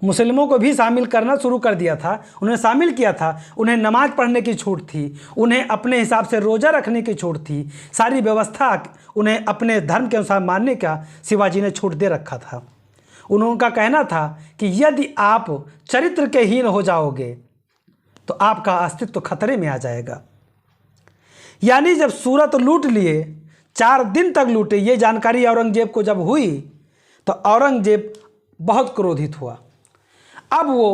मुसलमानों को भी शामिल करना शुरू कर दिया था, उन्हें शामिल किया था। उन्हें नमाज पढ़ने की छूट थी, उन्हें अपने हिसाब से रोज़ा रखने की छूट थी, सारी व्यवस्था उन्हें अपने धर्म के अनुसार मानने का शिवाजी ने छूट दे रखा था। उनका कहना था कि यदि आप चरित्र के हीन हो जाओगे तो आपका अस्तित्व खतरे में आ जाएगा। यानी जब सूरत लूट लिए, 4 दिन तक लूटे, ये जानकारी औरंगजेब को जब हुई तो औरंगजेब बहुत क्रोधित हुआ। अब वो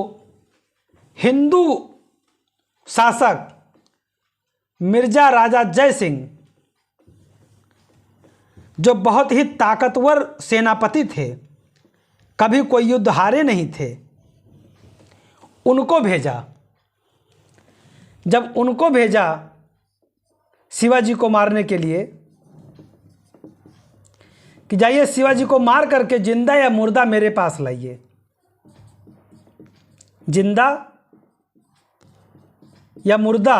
हिंदू शासक मिर्जा राजा जय सिंह, जो बहुत ही ताकतवर सेनापति थे, कभी कोई युद्ध हारे नहीं थे, उनको भेजा। जब उनको भेजा शिवाजी को मारने के लिए कि जाइए शिवाजी को मार करके जिंदा या मुर्दा मेरे पास लाइए, जिंदा या मुर्दा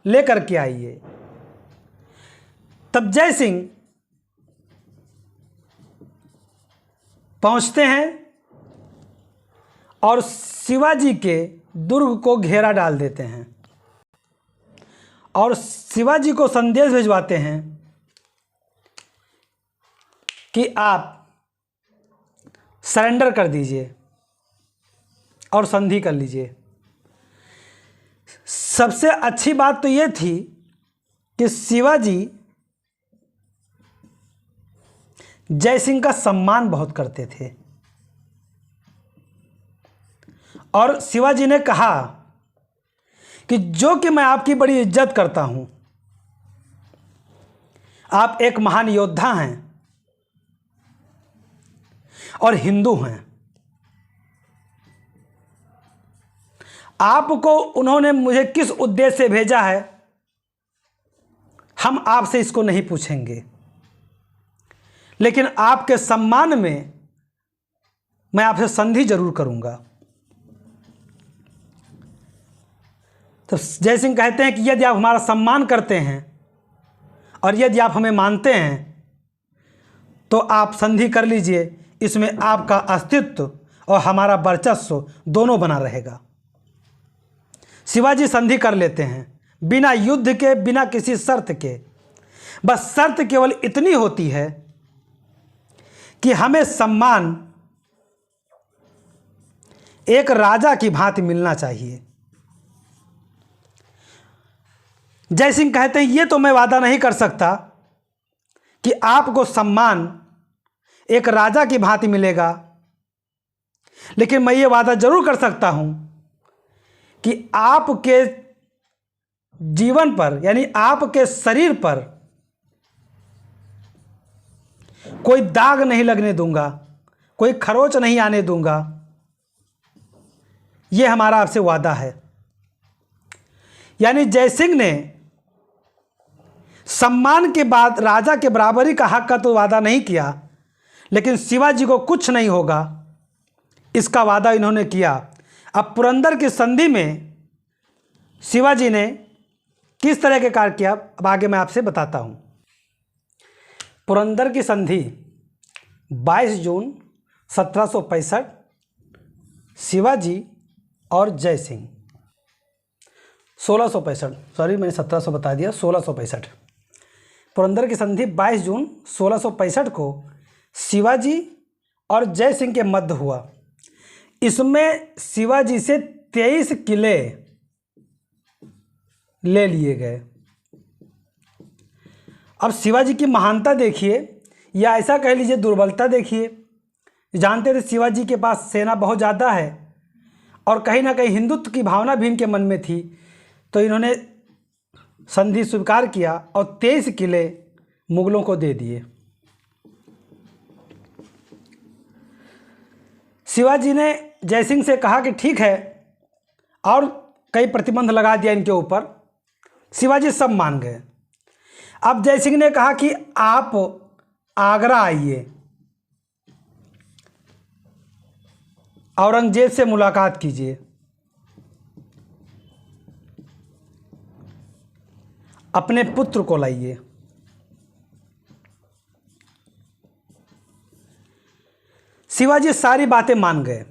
लेकर के आइए। तब जय सिंह पहुंचते हैं और शिवाजी के दुर्ग को घेरा डाल देते हैं और शिवाजी को संदेश भिजवाते हैं कि आप सरेंडर कर दीजिए और संधि कर लीजिए। सबसे अच्छी बात तो ये थी कि शिवाजी जय सिंह का सम्मान बहुत करते थे और शिवाजी ने कहा कि जो कि मैं आपकी बड़ी इज्जत करता हूं, आप एक महान योद्धा हैं और हिंदू हैं, आपको उन्होंने मुझे किस उद्देश्य से भेजा है हम आपसे इसको नहीं पूछेंगे, लेकिन आपके सम्मान में मैं आपसे संधि जरूर करूंगा। तो जय सिंह कहते हैं कि यदि आप हमारा सम्मान करते हैं और यदि आप हमें मानते हैं तो आप संधि कर लीजिए, इसमें आपका अस्तित्व और हमारा वर्चस्व दोनों बना रहेगा। शिवाजी संधि कर लेते हैं बिना युद्ध के, बिना किसी शर्त के। बस शर्त केवल इतनी होती है कि हमें सम्मान एक राजा की भांति मिलना चाहिए। जय सिंह कहते हैं ये तो मैं वादा नहीं कर सकता कि आपको सम्मान एक राजा की भांति मिलेगा, लेकिन मैं ये वादा जरूर कर सकता हूं कि आपके जीवन पर, यानी आपके शरीर पर कोई दाग नहीं लगने दूंगा, कोई खरोच नहीं आने दूंगा। यह हमारा आपसे वादा है। यानी जयसिंह ने सम्मान के बाद राजा के बराबरी का हक का तो वादा नहीं किया, लेकिन शिवाजी को कुछ नहीं होगा इसका वादा इन्होंने किया। अब पुरंदर की संधि में शिवाजी ने किस तरह के कार्य किया, अब आगे मैं आपसे बताता हूं। पुरंदर की संधि 22 जून 1765, शिवाजी और जयसिंह 1665, सॉरी मैंने 1700 बता दिया, 1665। पुरंदर की संधि 22 जून 1665 को शिवाजी और जयसिंह के मध्य हुआ। इसमें शिवाजी से 23 किले ले लिए गए। अब शिवाजी की महानता देखिए, या ऐसा कह लीजिए दुर्बलता देखिए। जानते थे शिवाजी के पास सेना बहुत ज़्यादा है और कहीं ना कहीं हिंदुत्व की भावना भी इनके मन में थी, तो इन्होंने संधि स्वीकार किया और 23 किले मुगलों को दे दिए। शिवाजी ने जयसिंह से कहा कि ठीक है, और कई प्रतिबंध लगा दिया इनके ऊपर। शिवाजी सब मान गए। अब जयसिंह ने कहा कि आप आगरा आइए, औरंगजेब से मुलाकात कीजिए, अपने पुत्र को लाइए। शिवाजी सारी बातें मान गए।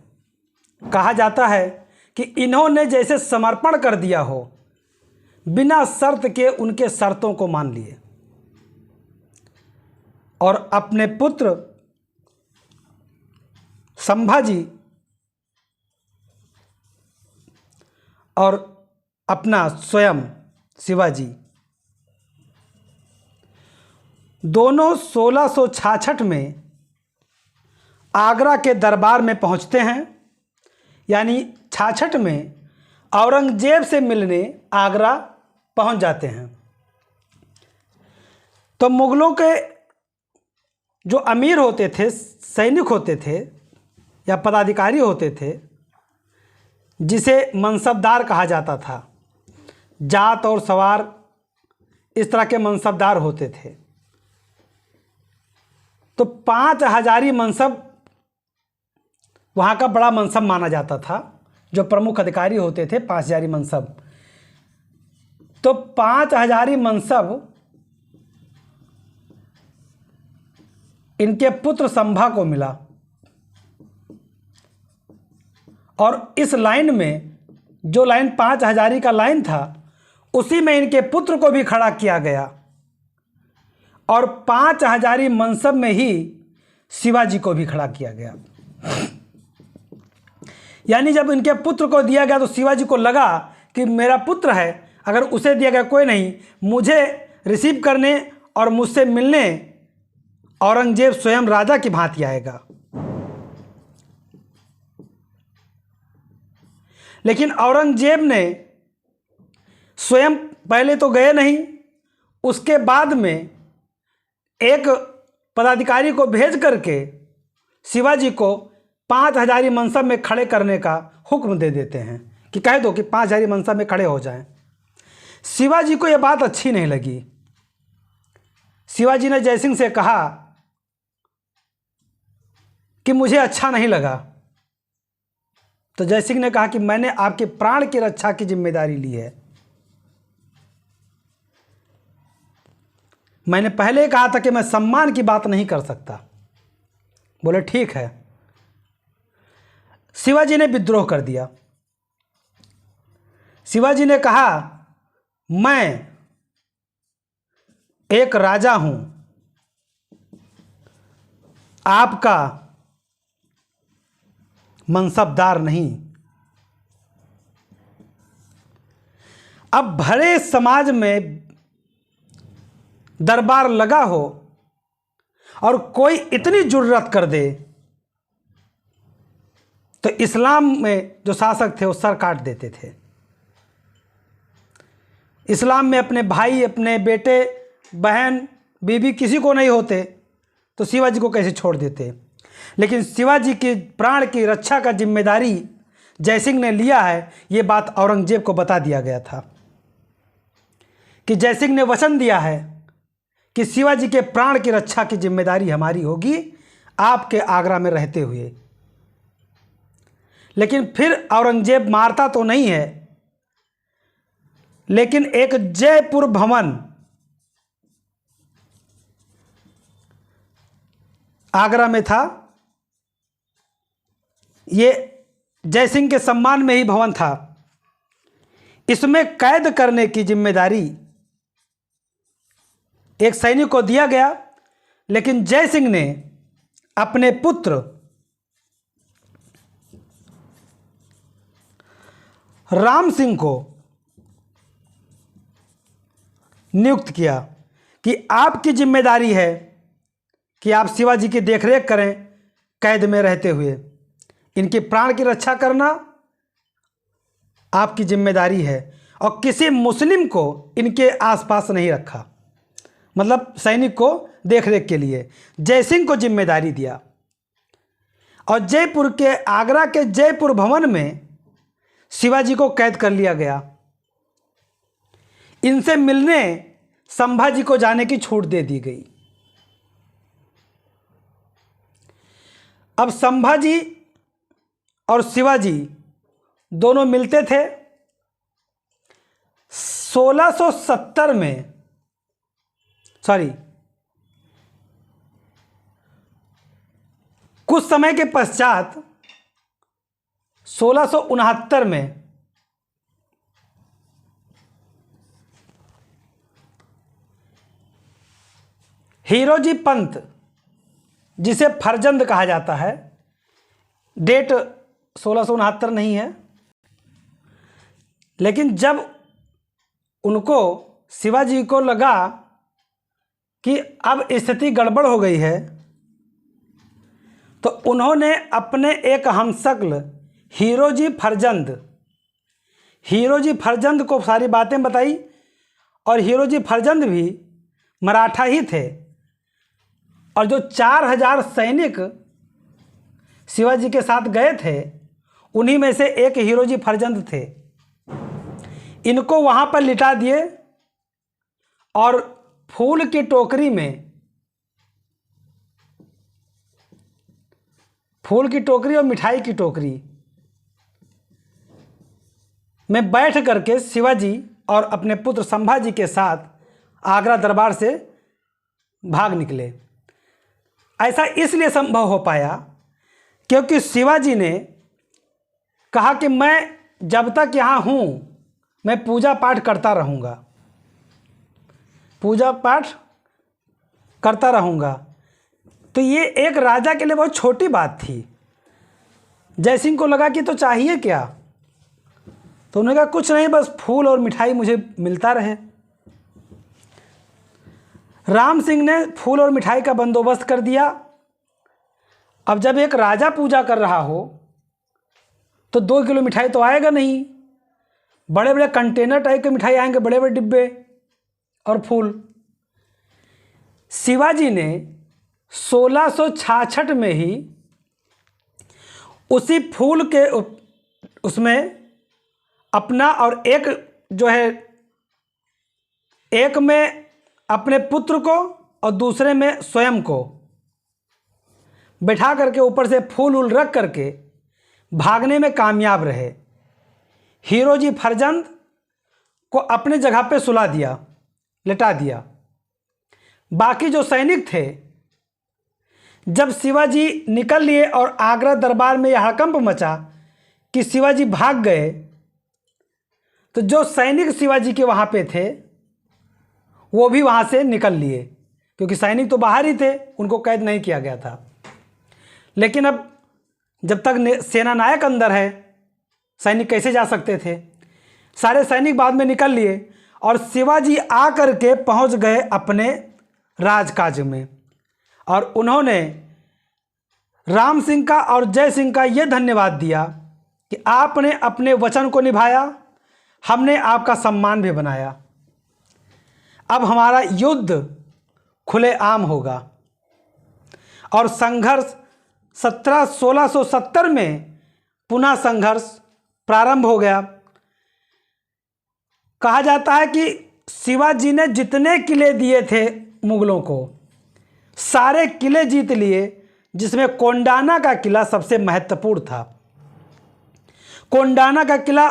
कहा जाता है कि इन्होंने जैसे समर्पण कर दिया हो, बिना शर्त के उनके शर्तों को मान लिए और अपने पुत्र संभाजी और अपना स्वयं शिवाजी दोनों 1666 में आगरा के दरबार में पहुंचते हैं। यानी 66 में औरंगजेब से मिलने आगरा पहुंच जाते हैं। तो मुगलों के जो अमीर होते थे, सैनिक होते थे या पदाधिकारी होते थे, जिसे मनसबदार कहा जाता था, जात और सवार इस तरह के मनसबदार होते थे। तो 5 हजारी मनसब वहाँ का बड़ा मनसब माना जाता था। जो प्रमुख अधिकारी होते थे 5 हजारी मनसब, तो 5 हजारी मनसब इनके पुत्र संभा को मिला और इस लाइन में, जो लाइन 5 हजारी का लाइन था, उसी में इनके पुत्र को भी खड़ा किया गया और 5 हजारी मनसब में ही शिवाजी को भी खड़ा किया गया। यानी जब इनके पुत्र को दिया गया तो शिवाजी को लगा कि मेरा पुत्र है, अगर उसे दिया गया कोई नहीं, मुझे रिसीव करने और मुझसे मिलने औरंगजेब स्वयं राजा की भांति आएगा। लेकिन औरंगजेब ने स्वयं पहले तो गए नहीं, उसके बाद में एक पदाधिकारी को भेज करके शिवाजी को 5 हजारी मनसब में खड़े करने का हुक्म दे देते हैं कि कह दो कि 5 हजारी मनसब में खड़े हो जाएं। शिवाजी को यह बात अच्छी नहीं लगी। शिवाजी ने जयसिंह से कहा कि मुझे अच्छा नहीं लगा। तो जयसिंह ने कहा कि मैंने आपके प्राण की रक्षा की जिम्मेदारी ली है। मैंने पहले ही कहा था कि मैं सम्मान की बात नहीं कर सकता। बोले ठीक है। शिवाजी ने विद्रोह कर दिया। शिवाजी ने कहा मैं एक राजा हूं, आपका मनसबदार नहीं। अब भरे समाज में दरबार लगा हो और कोई इतनी जुर्रत कर दे तो इस्लाम में जो शासक थे वो सर काट देते थे। इस्लाम में अपने भाई, अपने बेटे, बहन, बीवी किसी को नहीं होते तो शिवाजी को कैसे छोड़ देते। लेकिन शिवाजी की प्राण की रक्षा का जिम्मेदारी जयसिंह ने लिया है, ये बात औरंगजेब को बता दिया गया था कि जयसिंह ने वचन दिया है कि शिवाजी के प्राण की रक्षा की जिम्मेदारी हमारी होगी आपके आगरा में रहते हुए। लेकिन फिर औरंगजेब मारता तो नहीं है, लेकिन एक जयपुर भवन आगरा में था, ये जयसिंह के सम्मान में ही भवन था। इसमें कैद करने की जिम्मेदारी एक सैनिक को दिया गया, लेकिन जयसिंह ने अपने पुत्र राम सिंह को नियुक्त किया कि आपकी जिम्मेदारी है कि आप शिवाजी की देखरेख करें, कैद में रहते हुए इनके प्राण की रक्षा करना आपकी जिम्मेदारी है, और किसी मुस्लिम को इनके आसपास नहीं रखा, मतलब सैनिक को देखरेख के लिए जयसिंह को जिम्मेदारी दिया। और जयपुर के, आगरा के जयपुर भवन में शिवाजी को कैद कर लिया गया। इनसे मिलने संभाजी को जाने की छूट दे दी गई। अब संभाजी और शिवाजी दोनों मिलते थे। 1670 में, कुछ समय के पश्चात 1669 में हीरोजी पंत, जिसे फरजंद कहा जाता है, डेट 1669 नहीं है, लेकिन जब उनको, शिवाजी को लगा कि अब स्थिति गड़बड़ हो गई है, तो उन्होंने अपने एक हमशक्ल हीरोजी फरजंद को सारी बातें बताई। और हीरोजी फरजंद भी मराठा ही थे, और जो 4000 सैनिक शिवाजी के साथ गए थे उन्हीं में से एक हीरोजी फरजंद थे। इनको वहाँ पर लिटा दिए और फूल की टोकरी और मिठाई की टोकरी में बैठ करके शिवाजी और अपने पुत्र संभाजी के साथ आगरा दरबार से भाग निकले। ऐसा इसलिए संभव हो पाया क्योंकि शिवाजी ने कहा कि मैं जब तक यहाँ हूँ मैं पूजा पाठ करता रहूँगा। तो ये एक राजा के लिए बहुत छोटी बात थी। जयसिंह को लगा कि तो चाहिए क्या, तो उन्होंने कहा कुछ नहीं, बस फूल और मिठाई मुझे मिलता रहे। राम सिंह ने फूल और मिठाई का बंदोबस्त कर दिया। अब जब एक राजा पूजा कर रहा हो तो 2 किलो मिठाई तो आएगा नहीं, बड़े बड़े कंटेनर टाइप के मिठाई आएंगे, बड़े बड़े डिब्बे और फूल। शिवाजी ने 1666 में ही उसी फूल के उसमें अपना और एक जो है, एक में अपने पुत्र को और दूसरे में स्वयं को बैठा करके ऊपर से फूल उल रख करके भागने में कामयाब रहे। हीरोजी फरजंद को अपने जगह पे सुला दिया, लेटा दिया। बाकी जो सैनिक थे, जब शिवाजी निकल लिए और आगरा दरबार में यह हड़कंप मचा कि शिवाजी भाग गए, तो जो सैनिक शिवाजी के वहाँ पे थे वो भी वहाँ से निकल लिए, क्योंकि सैनिक तो बाहर ही थे, उनको कैद नहीं किया गया था। लेकिन अब जब तक सेना नायक अंदर है, सैनिक कैसे जा सकते थे। सारे सैनिक बाद में निकल लिए और शिवाजी आकर के पहुँच गए अपने राजकाज में। और उन्होंने राम सिंह का और जय सिंह का ये धन्यवाद दिया कि आपने अपने वचन को निभाया, हमने आपका सम्मान भी बनाया। अब हमारा युद्ध खुलेआम होगा। और संघर्ष 1670 में पुनः संघर्ष प्रारंभ हो गया। कहा जाता है कि शिवाजी ने जितने किले दिए थे मुगलों को, सारे किले जीत लिए, जिसमें कोंडाना का किला सबसे महत्वपूर्ण था। कोंडाना का किला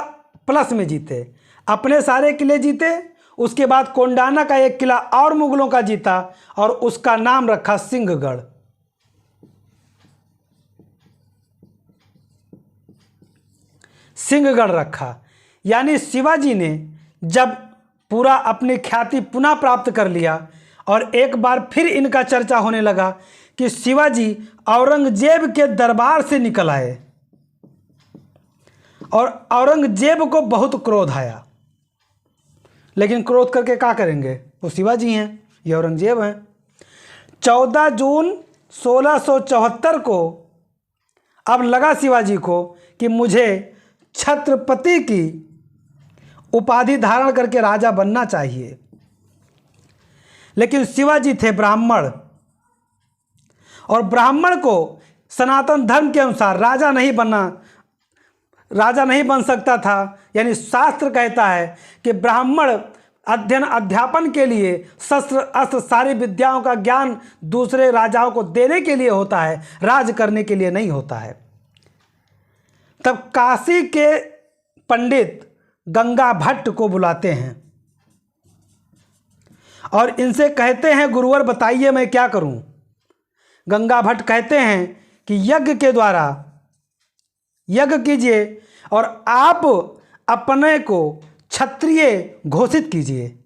प्लस में जीते, अपने सारे किले जीते, उसके बाद कोंडाना का एक किला और मुगलों का जीता और उसका नाम रखा सिंहगढ़। सिंहगढ़ रखा। यानी शिवाजी ने जब पूरा अपनी ख्याति पुनः प्राप्त कर लिया और एक बार फिर इनका चर्चा होने लगा कि शिवाजी औरंगजेब के दरबार से निकल आए और औरंगजेब को बहुत क्रोध आया। लेकिन क्रोध करके क्या करेंगे, वो शिवाजी हैं, ये औरंगजेब हैं। 14 जून 1674 को अब लगा शिवाजी को कि मुझे छत्रपति की उपाधि धारण करके राजा बनना चाहिए। लेकिन शिवाजी थे ब्राह्मण और ब्राह्मण को सनातन धर्म के अनुसार राजा नहीं बन सकता था। यानी शास्त्र कहता है कि ब्राह्मण अध्ययन अध्यापन के लिए शस्त्र अस्त्र सारी विद्याओं का ज्ञान दूसरे राजाओं को देने के लिए होता है, राज करने के लिए नहीं होता है। तब काशी के पंडित गंगा भट्ट को बुलाते हैं और इनसे कहते हैं, गुरुवर बताइए मैं क्या करूं। गंगा भट्ट कहते हैं कि यज्ञ के द्वारा यज्ञ कीजिए और आप अपने को क्षत्रिय घोषित कीजिए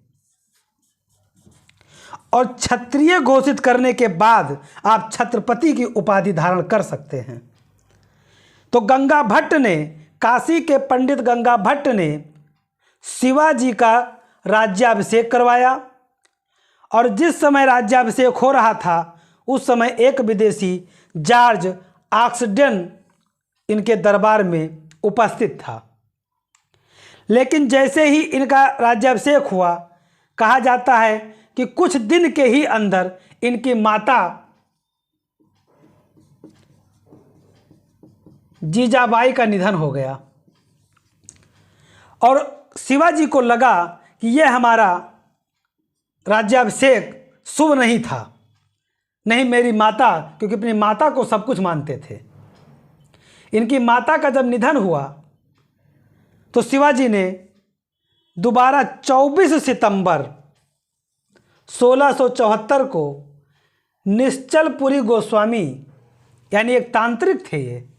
और क्षत्रिय घोषित करने के बाद आप छत्रपति की उपाधि धारण कर सकते हैं। तो गंगा भट्ट ने, काशी के पंडित गंगा भट्ट ने शिवाजी का राज्याभिषेक करवाया और जिस समय राज्याभिषेक हो रहा था उस समय एक विदेशी जॉर्ज ऑक्सडेन इनके दरबार में उपस्थित था। लेकिन जैसे ही इनका राज्याभिषेक हुआ, कहा जाता है कि कुछ दिन के ही अंदर इनकी माता जीजाबाई का निधन हो गया और शिवाजी को लगा कि यह हमारा राज्याभिषेक शुभ नहीं था। नहीं, मेरी माता, क्योंकि अपनी माता को सब कुछ मानते थे, इनकी माता का जब निधन हुआ तो शिवाजी ने दोबारा 24 सितंबर 1674 को निश्चलपुरी गोस्वामी, यानी एक तांत्रिक थे ये,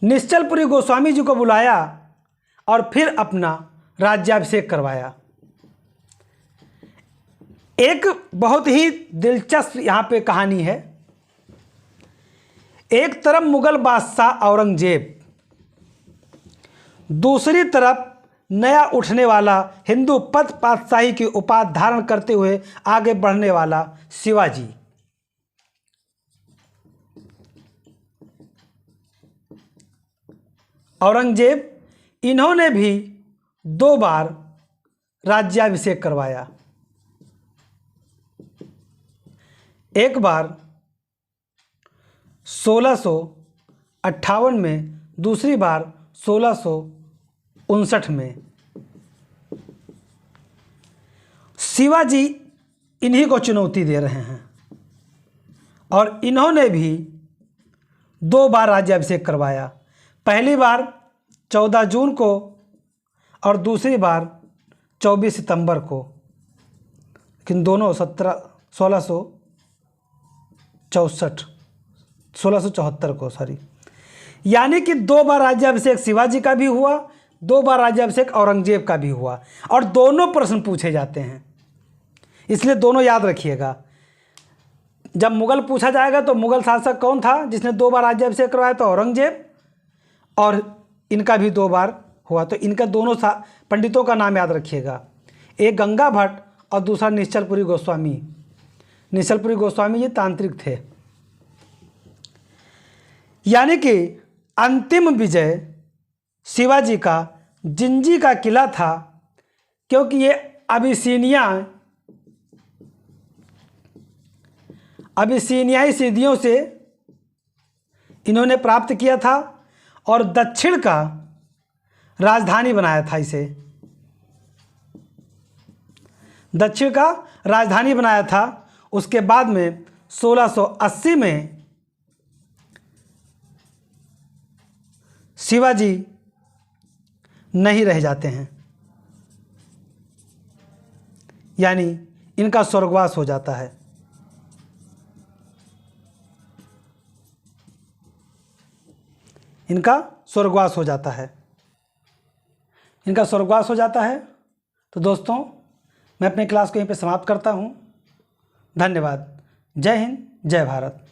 निश्चलपुरी गोस्वामी जी को बुलाया और फिर अपना राज्याभिषेक करवाया। एक बहुत ही दिलचस्प यहाँ पे कहानी है। एक तरफ मुगल बादशाह औरंगजेब, दूसरी तरफ नया उठने वाला हिंदू पद पातशाही की उपाधि धारण करते हुए आगे बढ़ने वाला शिवाजी। औरंगजेब, इन्होंने भी 2 बार राज्याभिषेक करवाया। एक बार 1658 में, दूसरी बार 1659 में। शिवाजी इन्हीं को चुनौती दे रहे हैं और इन्होंने भी 2 बार राज्याभिषेक करवाया। पहली बार 14 जून को और दूसरी बार 24 सितंबर को, लेकिन दोनों 1674 को, सॉरी। यानी कि 2 बार राज्याभिषेक शिवाजी का भी हुआ, 2 बार राज्याभिषेक औरंगजेब का भी हुआ और दोनों प्रश्न पूछे जाते हैं, इसलिए दोनों याद रखिएगा। जब मुगल पूछा जाएगा तो मुगल शासक कौन था जिसने 2 बार राज्याभिषेक करवाया, तो औरंगजेब, और इनका भी 2 बार हुआ। तो इनका दोनों पंडितों का नाम याद रखिएगा, एक गंगा भट्ट और दूसरा निश्चलपुरी गोस्वामी। निश्चलपुरी गोस्वामी ये तांत्रिक थे। यानी कि अंतिम विजय शिवाजी का जिंजी का किला था, क्योंकि ये अबिसिनियाई सिद्धियों से इन्होंने प्राप्त किया था और दक्षिण का राजधानी बनाया था। इसे दक्षिण का राजधानी बनाया था। उसके बाद में 1680 में शिवाजी नहीं रह जाते हैं, यानी इनका स्वर्गवास हो जाता है। इनका स्वर्गवास हो जाता है। इनका स्वर्गवास हो जाता है। तो दोस्तों, मैं अपनी क्लास को यहीं पे समाप्त करता हूँ। धन्यवाद। जय हिंद, जय भारत।